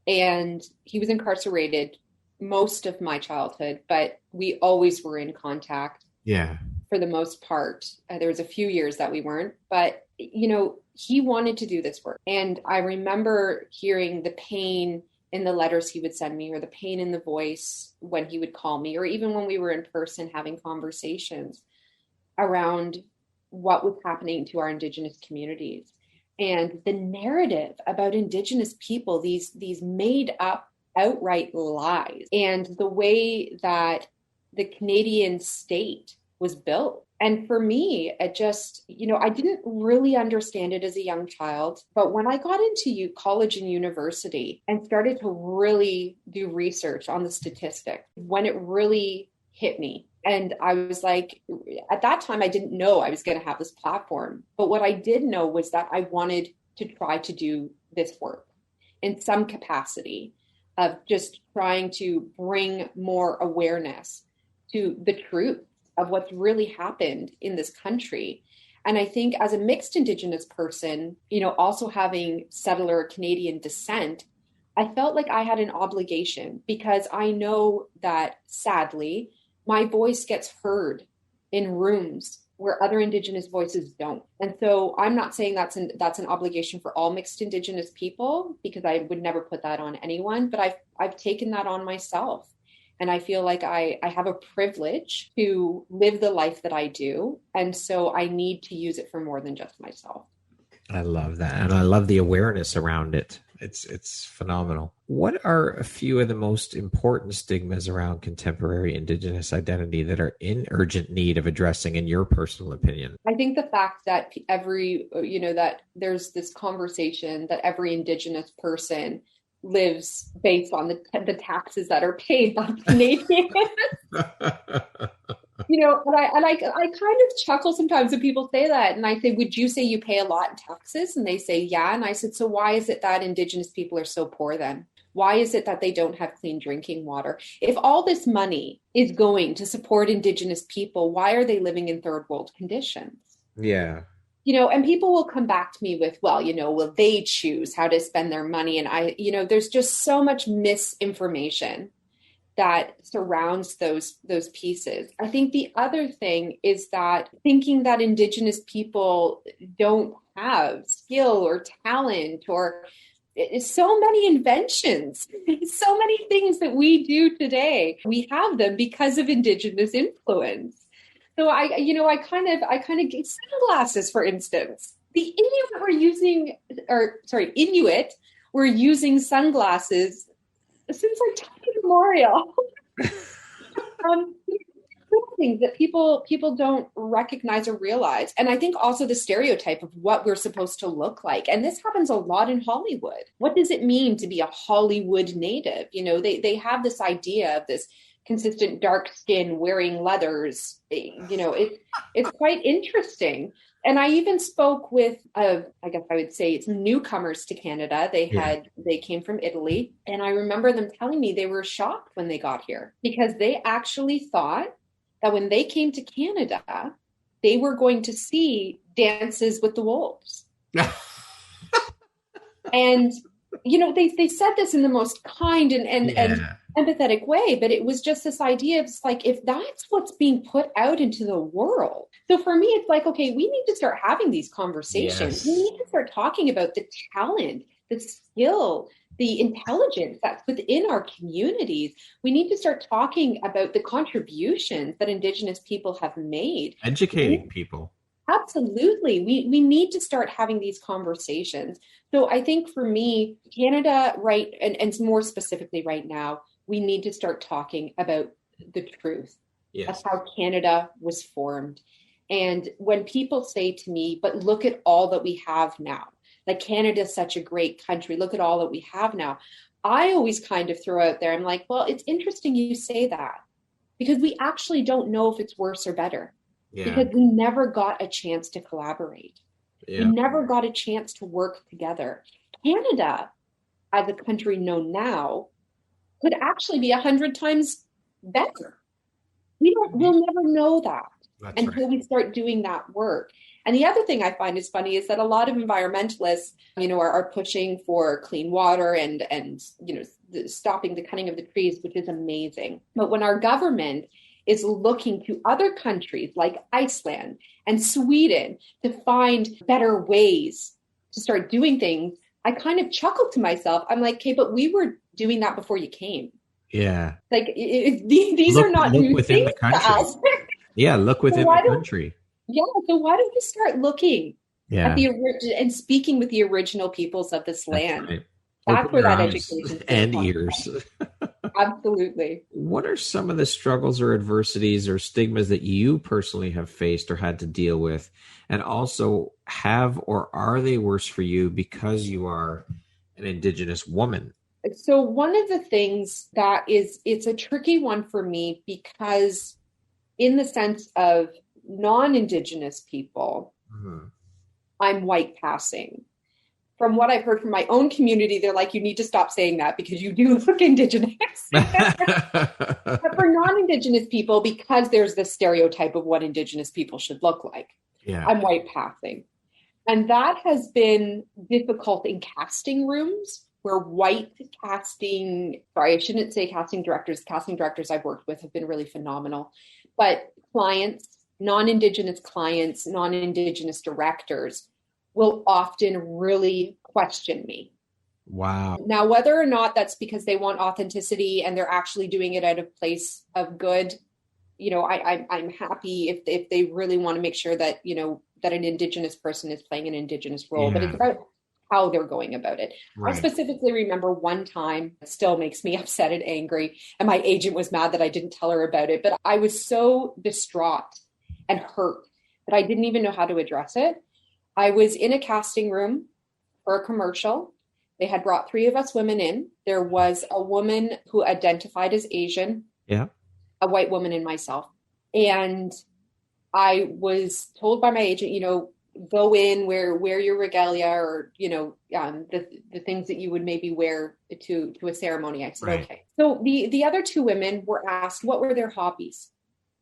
and he was incarcerated most of my childhood, but we always were in contact. Yeah. For the most part. There was a few years that we weren't, but, he wanted to do this work. And I remember hearing the pain in the letters he would send me, or the pain in the voice when he would call me, or even when we were in person having conversations around what was happening to our Indigenous communities. And the narrative about Indigenous people, these made up outright lies, and the way that the Canadian state was built. And for me, it just, I didn't really understand it as a young child. But when I got into college and university and started to really do research on the statistics, when it really hit me, and I was like, at that time, I didn't know I was going to have this platform. But what I did know was that I wanted to try to do this work in some capacity of just trying to bring more awareness to the truth of what's really happened in this country. And I think as a mixed Indigenous person, also having settler Canadian descent, I felt like I had an obligation because I know that sadly, my voice gets heard in rooms where other Indigenous voices don't. And so I'm not saying that's an obligation for all mixed Indigenous people, because I would never put that on anyone, but I've taken that on myself. And I feel like I have a privilege to live the life that I do. And so I need to use it for more than just myself. I love that. And I love the awareness around it. It's phenomenal. What are a few of the most important stigmas around contemporary Indigenous identity that are in urgent need of addressing, in your personal opinion? I think the fact that that there's this conversation that every Indigenous person lives based on the taxes that are paid by Canadians. And I kind of chuckle sometimes when people say that. And I say, would you say you pay a lot in taxes? And they say, yeah. And I said, so why is it that Indigenous people are so poor then? Why is it that they don't have clean drinking water? If all this money is going to support Indigenous people, why are they living in third world conditions? Yeah. And people will come back to me with, well, will they choose how to spend their money? And there's just so much misinformation that surrounds those pieces. I think the other thing is that thinking that Indigenous people don't have skill or talent or so many inventions, so many things that we do today, we have them because of Indigenous influence. So I kind of get sunglasses, for instance. The Inuit were using sunglasses since time immemorial. Things that people don't recognize or realize. And I think also the stereotype of what we're supposed to look like. And this happens a lot in Hollywood. What does it mean to be a Hollywood native? They have this idea of this consistent dark skin wearing leathers. It's quite interesting. And I even spoke with, I guess I would say, some newcomers to Canada. They came from Italy. And I remember them telling me they were shocked when they got here because they actually thought that when they came to Canada, they were going to see Dances with the Wolves. And, they said this in the most kind and empathetic way, but it was just this idea of if that's what's being put out into the world. So for me, it's like, okay, we need to start having these conversations. Yes. We need to start talking about the talent, the skill, the intelligence that's within our communities. We need to start talking about the contributions that Indigenous people have made. Educating people. Absolutely. We need to start having these conversations. So I think for me, Canada, right, and more specifically right now, we need to start talking about the truth of how Canada was formed. And when people say to me, but look at all that we have now, like Canada is such a great country, look at all that we have now. I always kind of throw out there, I'm like, well, it's interesting you say that because we actually don't know if it's worse or better. Yeah. Because we never got a chance to collaborate. Yeah. We never got a chance to work together. Canada, as a country known now, could actually be 100 times better. We'll never know that until we start doing that work. And the other thing I find is funny is that a lot of environmentalists, are pushing for clean water and stopping the cutting of the trees, which is amazing. But when our government is looking to other countries like Iceland and Sweden to find better ways to start doing things, I kind of chuckle to myself. I'm like, okay, but we were doing that before you came. Yeah. Like these are not new within things the country. To us. Yeah, look within the country. Yeah, so why don't we start looking at and speaking with the original peoples of this land? Right. That's where that education and ears. Absolutely. What are some of the struggles or adversities or stigmas that you personally have faced or had to deal with? And also, have or are they worse for you because you are an Indigenous woman? So one of the things that it's a tricky one for me because in the sense of non-Indigenous people, I'm white passing. from what I've heard from my own community, they're like, you need to stop saying that because you do look Indigenous. But for non-Indigenous people, because there's this stereotype of what Indigenous people should look like, I'm white passing. And that has been difficult in casting rooms where white casting, sorry, I shouldn't say casting directors I've worked with have been really phenomenal, but clients, non-Indigenous clients, non-Indigenous directors will often really question me. Wow. Now, whether or not that's because they want authenticity and they're actually doing it out of place of good, I'm happy if they really want to make sure that, that an Indigenous person is playing an Indigenous role, but it's about how they're going about it. Right. I specifically remember one time, it still makes me upset and angry, and my agent was mad that I didn't tell her about it, but I was so distraught and hurt that I didn't even know how to address it. I was in a casting room for a commercial. They had brought 3 of us women in. There was a woman who identified as Asian, a white woman, and myself. And I was told by my agent, go in, wear your regalia, or, the things that you would maybe wear to a ceremony. I said, okay. So the other 2 women were asked, what were their hobbies?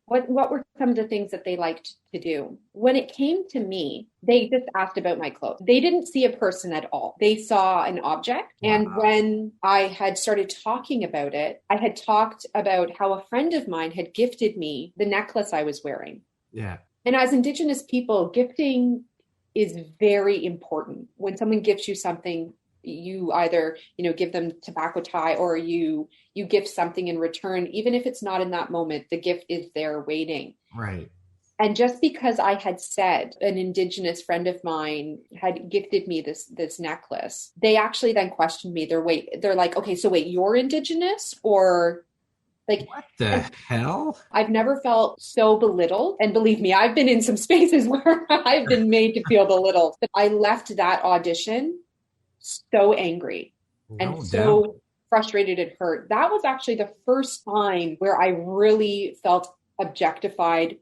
What were some of the things that they liked to do? When it came to me, they just asked about my clothes. They didn't see a person at all. They saw an object. Wow. And when I had started talking about it, I had talked about how a friend of mine had gifted me the necklace I was wearing. Yeah. And as Indigenous people, gifting is very important. When someone gifts you something, you either, give them tobacco tie, or you gift something in return. Even if it's not in that moment, the gift is there waiting. Right. And just because I had said an Indigenous friend of mine had gifted me this necklace, they actually then questioned me. They're like, okay, so wait, you're Indigenous? Or like, what the hell? I've never felt so belittled. And believe me, I've been in some spaces where I've been made to feel belittled. But I left that audition so angry and so frustrated and hurt. That was actually the first time where I really felt objectified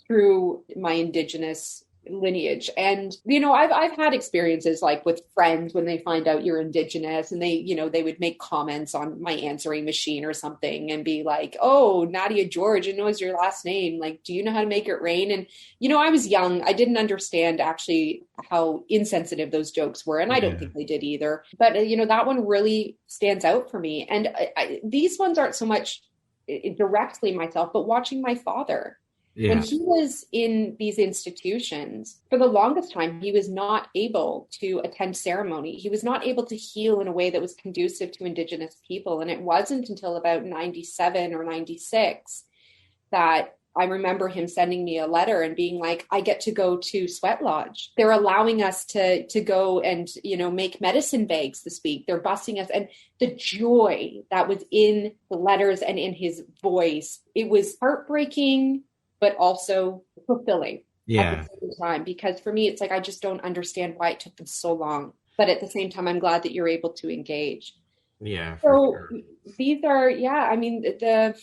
through my Indigenous lineage. And, I've had experiences like with friends when they find out you're Indigenous, and they would make comments on my answering machine or something and be like, oh, Nadia George, I know is your last name. Like, do you know how to make it rain? And, I was young. I didn't understand actually how insensitive those jokes were. And I don't think they did either. But, that one really stands out for me. And these ones aren't so much directly myself, but watching my father. Yeah. When he was in these institutions, for the longest time, he was not able to attend ceremony. He was not able to heal in a way that was conducive to Indigenous people. And it wasn't until about 97 or 96 that I remember him sending me a letter and being like, I get to go to Sweat Lodge. They're allowing us to go and, make medicine bags this week. They're busing us. And the joy that was in the letters and in his voice, it was heartbreaking, but also fulfilling at the same time. Because for me, it's like, I just don't understand why it took them so long. But at the same time, I'm glad that you're able to engage. Yeah. So these are, the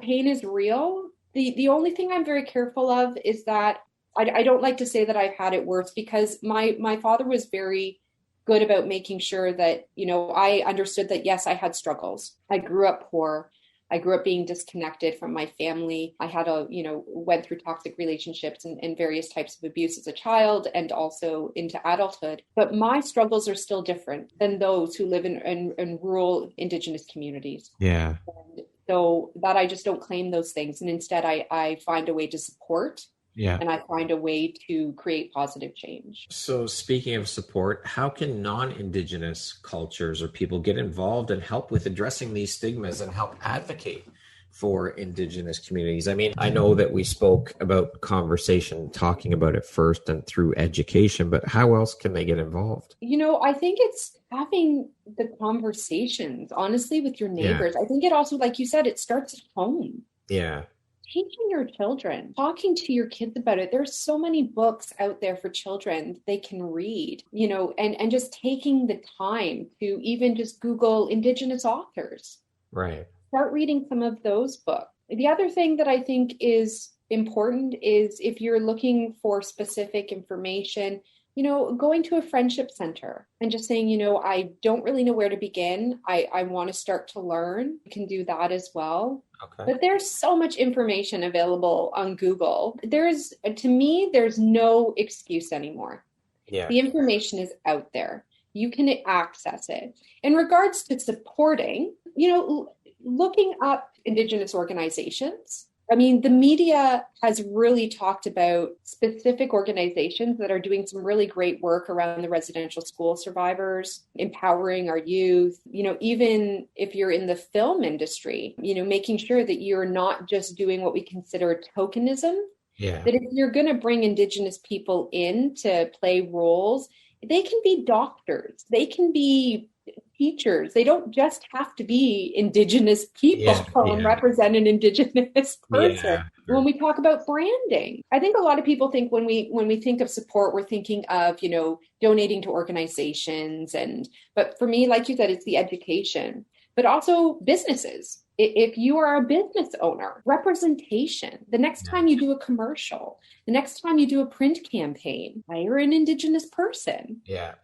pain is real. The only thing I'm very careful of is that I don't like to say that I've had it worse, because my father was very good about making sure that, I understood that, yes, I had struggles. I grew up poor. I grew up being disconnected from my family. I had went through toxic relationships and various types of abuse as a child and also into adulthood. But my struggles are still different than those who live in rural Indigenous communities. Yeah. And so that I just don't claim those things. And instead I find a way to support. Yeah. And I find a way to create positive change. So speaking of support, how can non-Indigenous cultures or people get involved and help with addressing these stigmas and help advocate for Indigenous communities? I mean, I know that we spoke about conversation, talking about it first and through education, but how else can they get involved? I think it's having the conversations, honestly, with your neighbors. Yeah. I think it also, like you said, it starts at home. Yeah. Teaching your children, talking to your kids about it. There's so many books out there for children they can read, and just taking the time to even just Google Indigenous authors. Right. Start reading some of those books. The other thing that I think is important is if you're looking for specific information, going to a friendship center and just saying, I don't really know where to begin. I want to start to learn. You can do that as well. Okay. But there's so much information available on Google. To me, there's no excuse anymore. Yeah. The information is out there. You can access it. In regards to supporting, looking up Indigenous organizations. I mean, the media has really talked about specific organizations that are doing some really great work around the residential school survivors, empowering our youth, even if you're in the film industry, making sure that you're not just doing what we consider tokenism. Yeah. That if you're going to bring Indigenous people in to play roles, they can be doctors, they can be teachers. They don't just have to be Indigenous people and represent an Indigenous person. Yeah. When we talk about branding, I think a lot of people think when we think of support, we're thinking of, donating to organizations. But for me, like you said, it's the education, but also businesses. If you are a business owner, representation, the next time you do a commercial, the next time you do a print campaign, hire an Indigenous person. Yeah.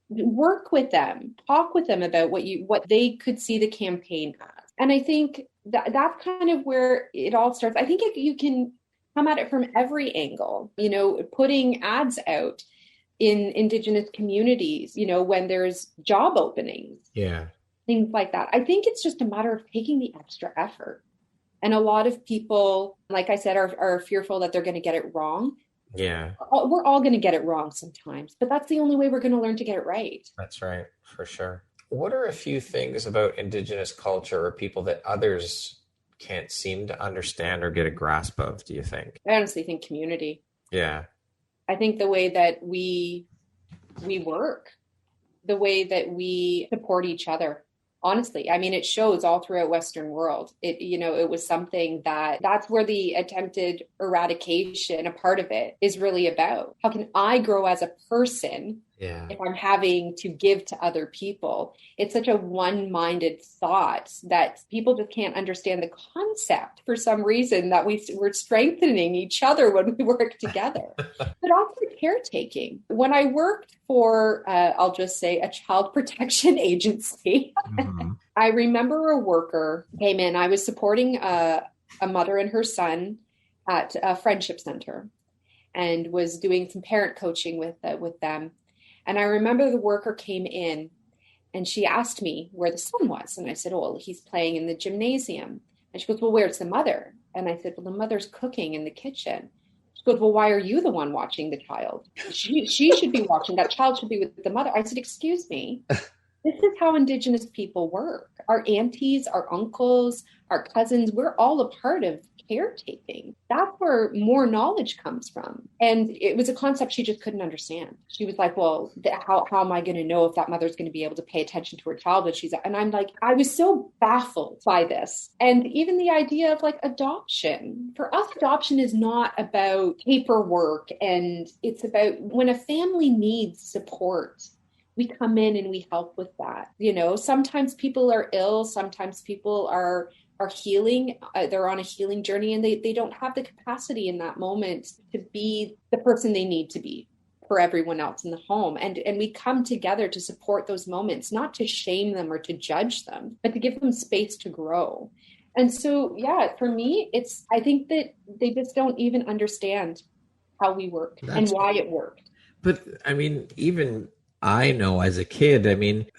Work with them, talk with them about what they could see the campaign as. And I think that's kind of where it all starts. I think you can come at it from every angle, putting ads out in Indigenous communities, when there's job openings, things like that. I think it's just a matter of taking the extra effort. And a lot of people, like I said, are fearful that they're going to get it wrong. Yeah. We're all going to get it wrong sometimes, but that's the only way we're going to learn to get it right. That's right, for sure. What are a few things about Indigenous culture or people that others can't seem to understand or get a grasp of, do you think? I honestly think community. Yeah. I think the way that we work, the way that we support each other. Honestly, I mean, it shows all throughout Western world. It was something that's where the attempted eradication, a part of it, is really about. How can I grow as a person if I'm having to give to other people? It's such a one-minded thought that people just can't understand the concept for some reason, that we're strengthening each other when we work together. But also caretaking. When I worked for, I'll just say, a child protection agency, I remember a worker came in. I was supporting a mother and her son at a friendship center and was doing some parent coaching with them. And I remember the worker came in and she asked me where the son was. And I said, oh, well, he's playing in the gymnasium. And she goes, well, where's the mother? And I said, well, the mother's cooking in the kitchen. She goes, well, why are you the one watching the child? She should be watching. That child should be with the mother. I said, excuse me. This is how Indigenous people work. Our aunties, our uncles, our cousins, we're all a part of caretaking. That's where more knowledge comes from. And it was a concept she just couldn't understand. She was like, well, how am I going to know if that mother's going to be able to pay attention to her child when she's, and I'm like, I was so baffled by this. And even the idea of like adoption. For us, adoption is not about paperwork, and it's about when a family needs support, we come in and we help with that. Sometimes people are ill, sometimes people are healing, they're on a healing journey, and they don't have the capacity in that moment to be the person they need to be for everyone else in the home. And we come together to support those moments, not to shame them or to judge them, but to give them space to grow. And so, for me, I think that they just don't even understand how we work and why it worked. But I mean, even I know as a kid,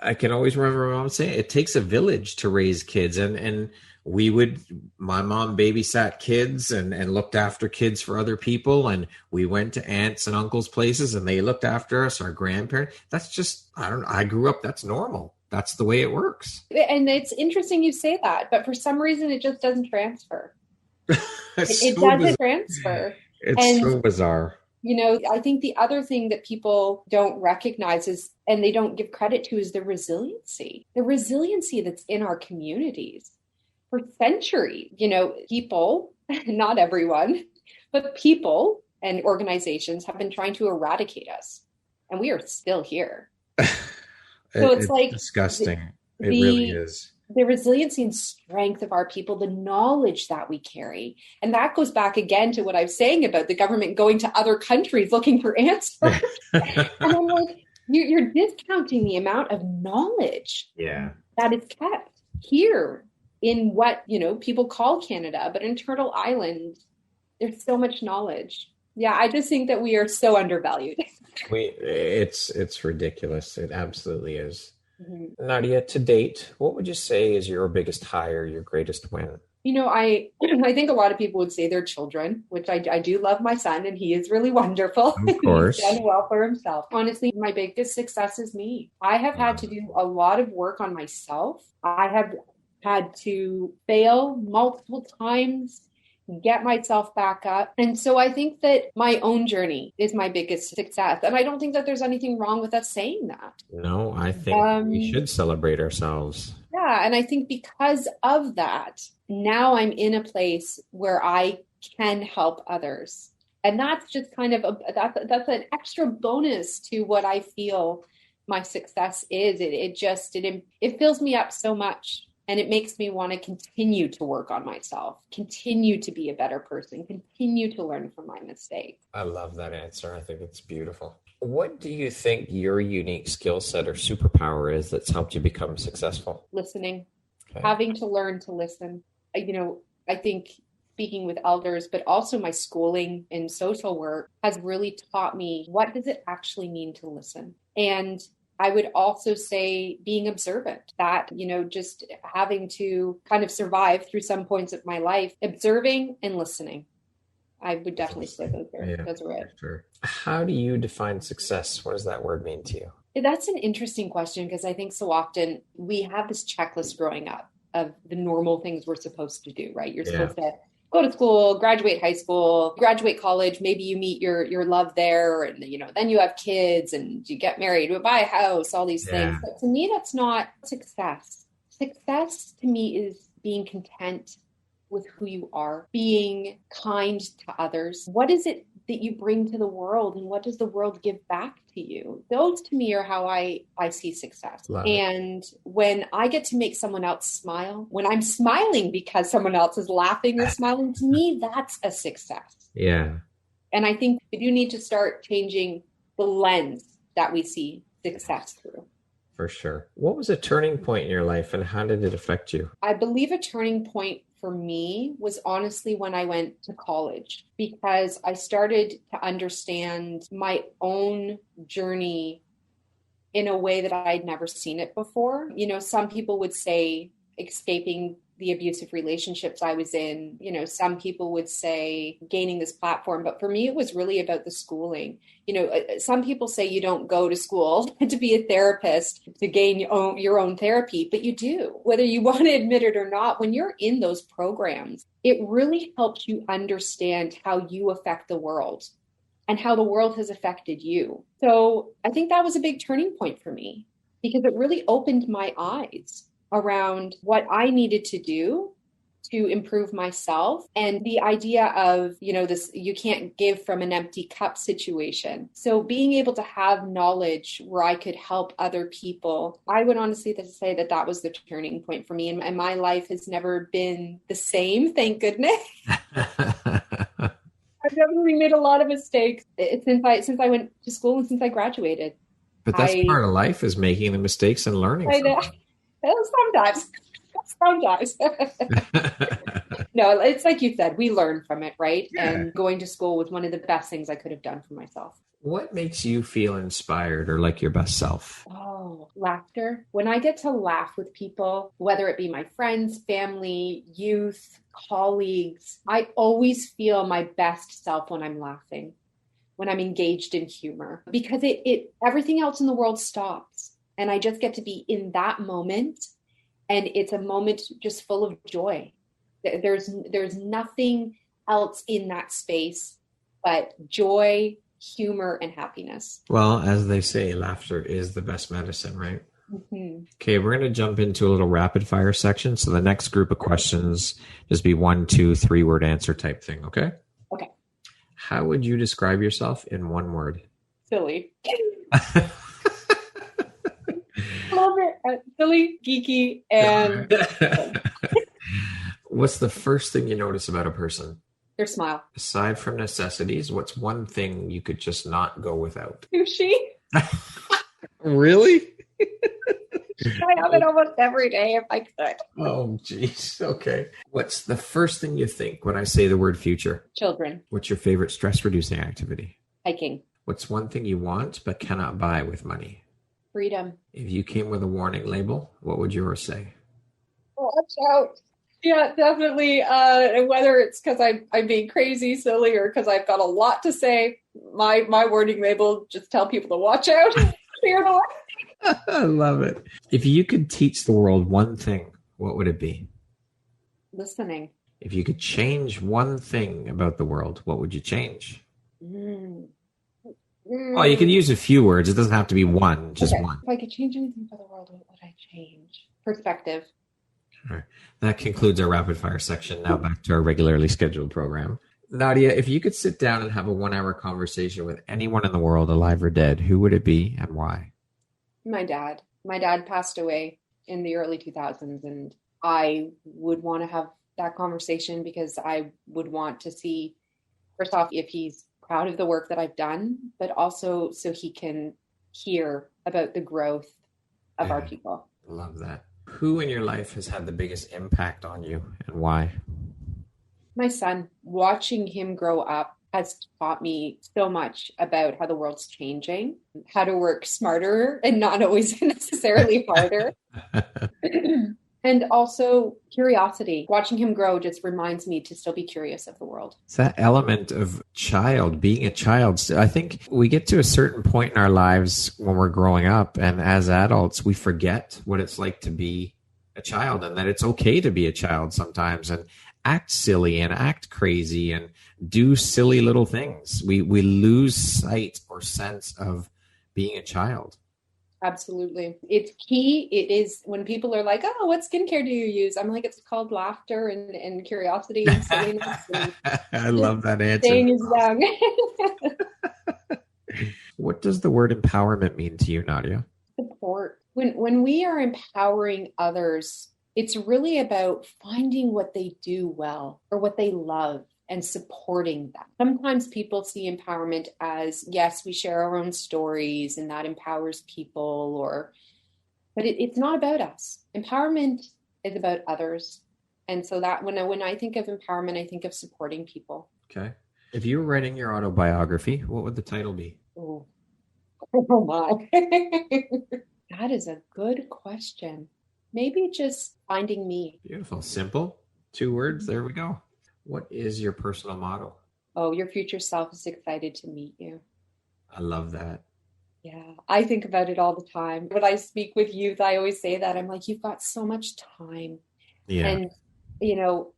I can always remember my mom saying it takes a village to raise kids. And my mom babysat kids and looked after kids for other people. And we went to aunts and uncles' places and they looked after us, our grandparents. That's just, I grew up, that's normal. That's the way it works. And it's interesting you say that, but for some reason it just doesn't transfer. It so doesn't transfer. It's so bizarre. I think the other thing that people don't recognize and they don't give credit to, is the resiliency that's in our communities. For centuries, people, not everyone, but people and organizations have been trying to eradicate us, and we are still here. So it's like disgusting. It really is. the resiliency and strength of our people, the knowledge that we carry. And that goes back again to what I was saying about the government going to other countries looking for answers. And I'm like, you're discounting the amount of knowledge that is kept here in what, people call Canada, but in Turtle Island, there's so much knowledge. Yeah, I just think that we are so undervalued. It's ridiculous. It absolutely is. Mm-hmm. Nadia, to date, what would you say is your biggest high or your greatest win? I think a lot of people would say their children, which I do love my son, and he is really wonderful. Of course. He's done well for himself. Honestly, my biggest success is me. I have had to do a lot of work on myself. I have had to fail multiple times, get myself back up. And so I think that my own journey is my biggest success. And I don't think that there's anything wrong with us saying that. No, I think we should celebrate ourselves. Yeah. And I think because of that, now I'm in a place where I can help others. And that's just kind of that's an extra bonus to what I feel my success is. It fills me up so much. And it makes me want to continue to work on myself, continue to be a better person, continue to learn from my mistakes. I love that answer. I think it's beautiful. What do you think your unique skill set or superpower is that's helped you become successful? Listening, having to learn to listen. I think speaking with elders, but also my schooling in social work has really taught me what does it actually mean to listen. And I would also say being observant, that, just having to kind of survive through some points of my life, observing and listening. I would definitely say those are it. Sure. How do you define success? What does that word mean to you? That's an interesting question, because I think so often we have this checklist growing up of the normal things we're supposed to do, right? You're supposed to go to school, graduate high school, graduate college, maybe you meet your love there, and then you have kids and you get married, you buy a house, all these things. But to me, that's not success. Success to me is being content with who you are, being kind to others. What is it that you bring to the world, and what does the world give back to you? Those to me are how I see success. And when I get to make someone else smile, when I'm smiling because someone else is laughing or smiling, to me, that's a success. Yeah. And I think we do need to start changing the lens that we see success through. For sure. What was a turning point in your life, and how did it affect you? I believe a turning point for me was honestly when I went to college, because I started to understand my own journey in a way that I'd never seen it before. Some people would say escaping the abusive relationships I was in, some people would say gaining this platform, but for me, it was really about the schooling. Some people say you don't go to school to be a therapist to gain your own therapy, but you do, whether you want to admit it or not. When you're in those programs, it really helps you understand how you affect the world and how the world has affected you. So I think that was a big turning point for me, because it really opened my eyes around what I needed to do to improve myself, and the idea of, this, you can't give from an empty cup situation. So being able to have knowledge where I could help other people, I would honestly say that was the turning point for me. And my life has never been the same, thank goodness. I've definitely made a lot of mistakes since I went to school and since I graduated. But that's part of life, is making the mistakes and learning from them. Sometimes. No, it's like you said, we learn from it, right? Yeah. And going to school was one of the best things I could have done for myself. What makes you feel inspired or like your best self? Oh, laughter. When I get to laugh with people, whether it be my friends, family, youth, colleagues, I always feel my best self when I'm laughing, when I'm engaged in humor, because it everything else in the world stops. And I just get to be in that moment. And it's a moment just full of joy. There's nothing else in that space but joy, humor, and happiness. Well, as they say, laughter is the best medicine, right? Mm-hmm. Okay, we're going to jump into a little rapid fire section. So the next group of questions just be 1, 2, 3-word answer type thing, okay? Okay. How would you describe yourself in one word? Silly. Love it. Silly, geeky, and What's the first thing you notice about a person? their smile. Aside from necessities, what's one thing you could just not go without? Sushi. Really? I have it almost every day if I could. Oh, geez. Okay. What's the first thing you think when I say the word future? Children. What's your favorite stress-reducing activity? Hiking. What's one thing you want but cannot buy with money? Freedom. If you came with a warning label, what would yours say? Watch out. Yeah, definitely. Whether it's because I'm being crazy, silly, or because I've got a lot to say, my warning label just tell people to watch out. Clear the way. I love it. If you could teach the world one thing, what would it be? Listening. If you could change one thing about the world, what would you change? Well, you can use a few words. It doesn't have to be one, just one. If I could change anything for the world, what would I change? Perspective. All right. That concludes our rapid fire section. Now back to our regularly scheduled program. Nadia, if you could sit down and have a 1-hour conversation with anyone in the world, alive or dead, who would it be and why? My dad. My dad passed away in the early 2000s, and I would want to have that conversation because I would want to see, first off, if he's proud of the work that I've done, but also so he can hear about the growth of our people. Love that. Who in your life has had the biggest impact on you and why? My son. Watching him grow up has taught me so much about how the world's changing, how to work smarter and not always necessarily harder. And also curiosity. Watching him grow just reminds me to still be curious of the world. It's that element of being a child. I think we get to a certain point in our lives when we're growing up, and as adults, we forget what it's like to be a child, and that it's okay to be a child sometimes and act silly and act crazy and do silly little things. We lose sight or sense of being a child. Absolutely. It's key. It is when people are like, oh, what skincare do you use? I'm like, it's called laughter and curiosity and silliness. And I love that answer. Staying is young. What does the word empowerment mean to you, Nadia? Support. When we are empowering others, it's really about finding what they do well or what they love and supporting that. Sometimes people see empowerment as, yes, we share our own stories and that empowers people, but it's not about us. Empowerment is about others. And so that when I think of empowerment, I think of supporting people. Okay. If you were writing your autobiography, what would the title be? Oh my. That is a good question. Maybe just finding me. Beautiful. Simple. 2 words. There we go. What is your personal motto? Oh, your future self is excited to meet you. I love that. Yeah, I think about it all the time. When I speak with youth, I always say that. I'm like, you've got so much time. Yeah. And,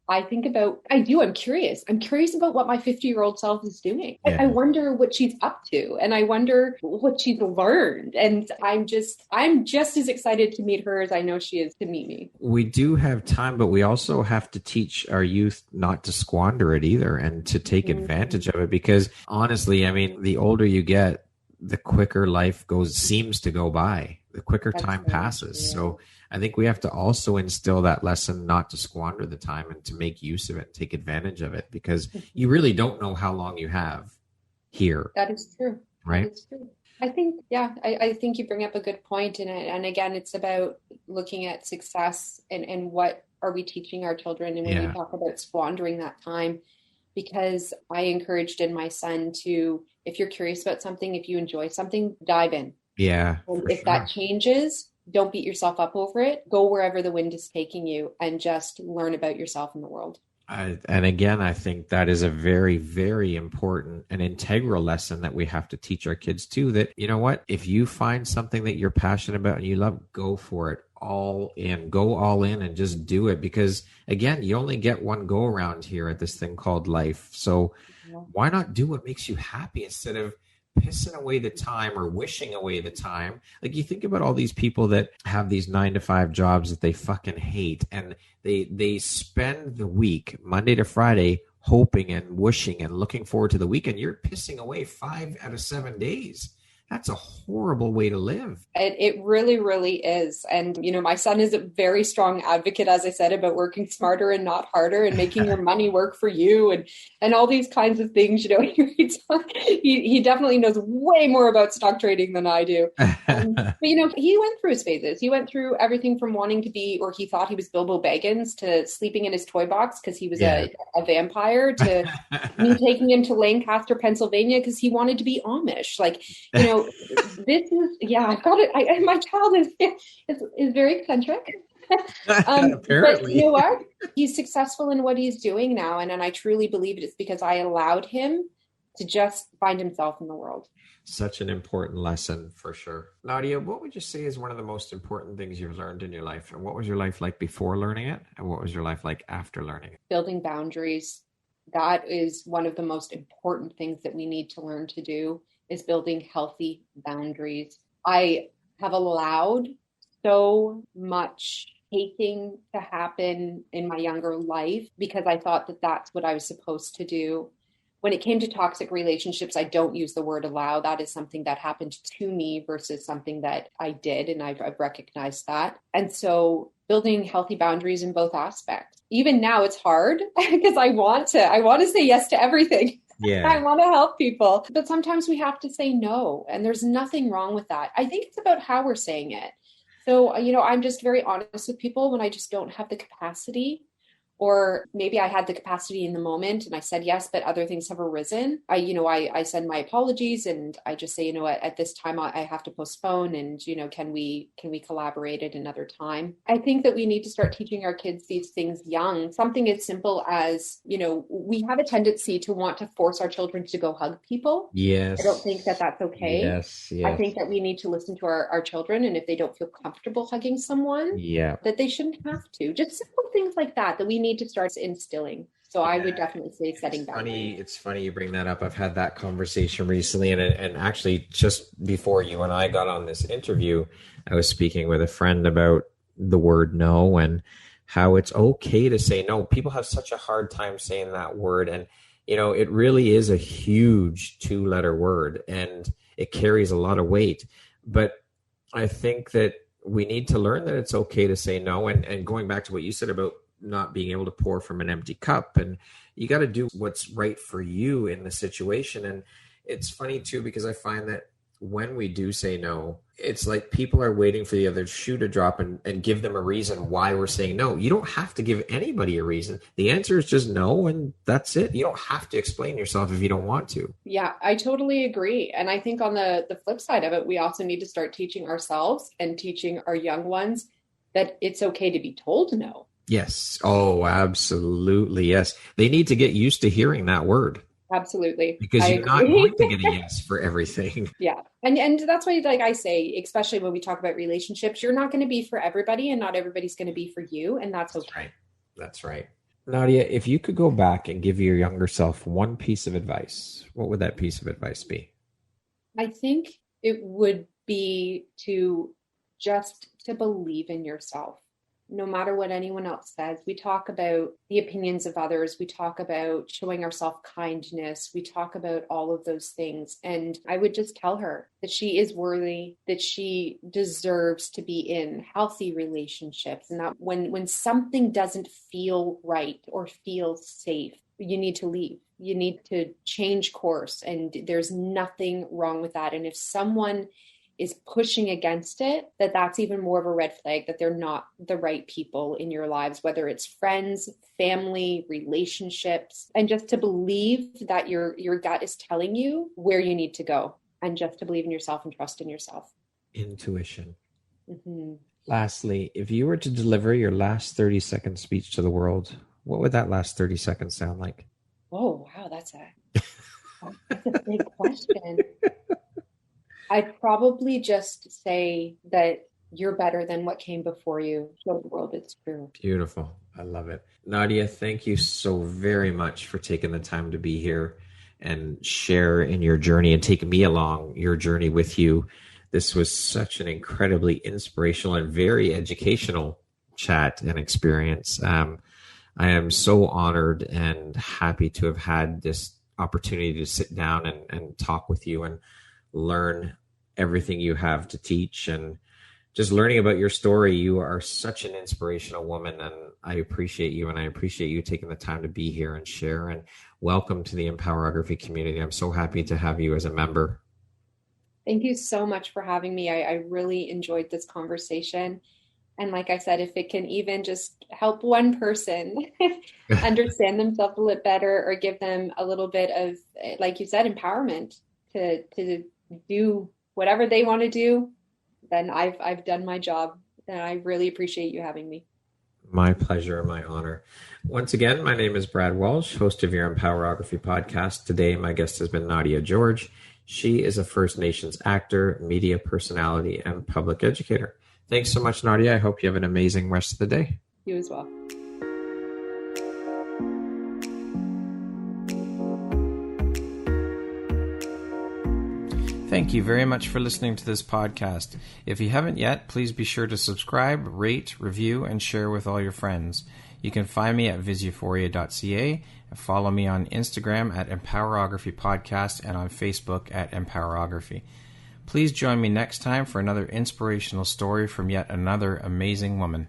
I'm curious. I'm curious about what my 50-year-old self is doing. Yeah. I wonder what she's up to, and I wonder what she's learned. And I'm just as excited to meet her as I know she is to meet me. We do have time, but we also have to teach our youth not to squander it either and to take advantage of it. Because honestly, I mean, the older you get, the quicker life seems to go by, the quicker time passes. Yeah. So I think we have to also instill that lesson not to squander the time and to make use of it, take advantage of it, because you really don't know how long you have here. That is true. Right? That is true. I think, I think you bring up a good point. And again, it's about looking at success and what are we teaching our children. And when we talk about squandering that time, because I encouraged in my son to, if you're curious about something, if you enjoy something, dive in. Yeah. And if that changes, don't beat yourself up over it. Go wherever the wind is taking you and just learn about yourself and the world. And again, I think that is a very, very important and integral lesson that we have to teach our kids too, that, you know what, if you find something that you're passionate about and you love, go for it. Go all in and just do it. Because again, you only get one go around here at this thing called life. So why not do what makes you happy instead of pissing away the time or wishing away the time? Like, you think about all these people that have these 9-to-5 jobs that they fucking hate, and they spend the week Monday to Friday hoping and wishing and looking forward to the weekend. You're pissing away 5 out of 7 days That's a horrible way to live. It really, really is. And, my son is a very strong advocate, as I said, about working smarter and not harder and making your money work for you and all these kinds of things. He definitely knows way more about stock trading than I do. But, he went through his phases. He went through everything from wanting to be, or he thought he was Bilbo Baggins, to sleeping in his toy box because he was a vampire, to me taking him to Lancaster, Pennsylvania because he wanted to be Amish. This is, I've got it. My child is very eccentric. Apparently. But you know what? He's successful in what he's doing now. And I truly believe it's because I allowed him to just find himself in the world. Such an important lesson for sure. Nadia, what would you say is one of the most important things you've learned in your life? And what was your life like before learning it? And what was your life like after learning it? Building boundaries. That is one of the most important things that we need to learn to do, is building healthy boundaries. I have allowed so much taking to happen in my younger life because I thought that that's what I was supposed to do. When it came to toxic relationships, I don't use the word allow. That is something that happened to me versus something that I did. And I've recognized that. And so building healthy boundaries in both aspects. Even now it's hard because I want to say yes to everything. Yeah. I want to help people. But sometimes we have to say no. And there's nothing wrong with that. I think it's about how we're saying it. So, I'm just very honest with people when I just don't have the capacity. Or maybe I had the capacity in the moment and I said yes, but other things have arisen. I send my apologies and I just say, at this time I have to postpone and, can we collaborate at another time? I think that we need to start teaching our kids these things young. Something as simple as, we have a tendency to want to force our children to go hug people. Yes. I don't think that that's okay. Yes. I think that we need to listen to our children. And if they don't feel comfortable hugging someone, that they shouldn't have to. Just simple things like that we need to start instilling. So I would definitely say setting boundaries. It's funny you bring that up. I've had that conversation recently, and actually just before you and I got on this interview, I was speaking with a friend about the word no and how it's okay to say no. People have such a hard time saying that word, and it really is a huge 2-letter word and it carries a lot of weight. But I think that we need to learn that it's okay to say no. And going back to what you said about not being able to pour from an empty cup, and you got to do what's right for you in the situation. And it's funny too, because I find that when we do say no, it's like people are waiting for the other shoe to drop and give them a reason why we're saying no. You don't have to give anybody a reason. The answer is just no, and that's it. You don't have to explain yourself if you don't want to. Yeah, I totally agree. And I think on the flip side of it, we also need to start teaching ourselves and teaching our young ones that it's okay to be told no. Yes. Oh, absolutely. Yes. They need to get used to hearing that word. Absolutely. Because you're not going to get a yes for everything. Yeah. And that's why, like I say, especially when we talk about relationships, you're not going to be for everybody and not everybody's going to be for you. And that's okay. Right. That's right. Nadia, if you could go back and give your younger self one piece of advice, what would that piece of advice be? I think it would be to believe in yourself. No matter what anyone else says. We talk about the opinions of others. We talk about showing ourselves kindness. We talk about all of those things. And I would just tell her that she is worthy, that she deserves to be in healthy relationships. And that when something doesn't feel right or feel safe, you need to leave. You need to change course. And there's nothing wrong with that. And if someone is pushing against it, that's even more of a red flag, that they're not the right people in your lives, whether it's friends, family, relationships, and just to believe that your gut is telling you where you need to go, and just to believe in yourself and trust in yourself. Intuition. Mm-hmm. Lastly, if you were to deliver your last 30-second speech to the world, what would that last 30 seconds sound like? Oh, wow. That's a big question. I'd probably just say that you're better than what came before you. Show the world it's true. Beautiful. I love it. Nadia, thank you so very much for taking the time to be here and share in your journey and take me along your journey with you. This was such an incredibly inspirational and very educational chat and experience. I am so honored and happy to have had this opportunity to sit down and talk with you and learn everything you have to teach, and just learning about your story. You are such an inspirational woman, and I appreciate you, and I appreciate you taking the time to be here and share. And welcome to the Empowerography community. I'm so happy to have you as a member. Thank you so much for having me. I really enjoyed this conversation. And like I said, if it can even just help one person understand themselves a little better, or give them a little bit of, like you said, empowerment to do whatever they want to do, then I've done my job. And I really appreciate you having me. My pleasure and my honor. Once again, my name is Brad Walsh, host of your Empowerography podcast. Today, my guest has been Nadia George. She is a First Nations actor, media personality, and public educator. Thanks so much, Nadia. I hope you have an amazing rest of the day. You as well. Thank you very much for listening to this podcast. If you haven't yet, please be sure to subscribe, rate, review, and share with all your friends. You can find me at viseuphoria.ca and follow me on Instagram at Empowerography Podcast and on Facebook at Empowerography. Please join me next time for another inspirational story from yet another amazing woman.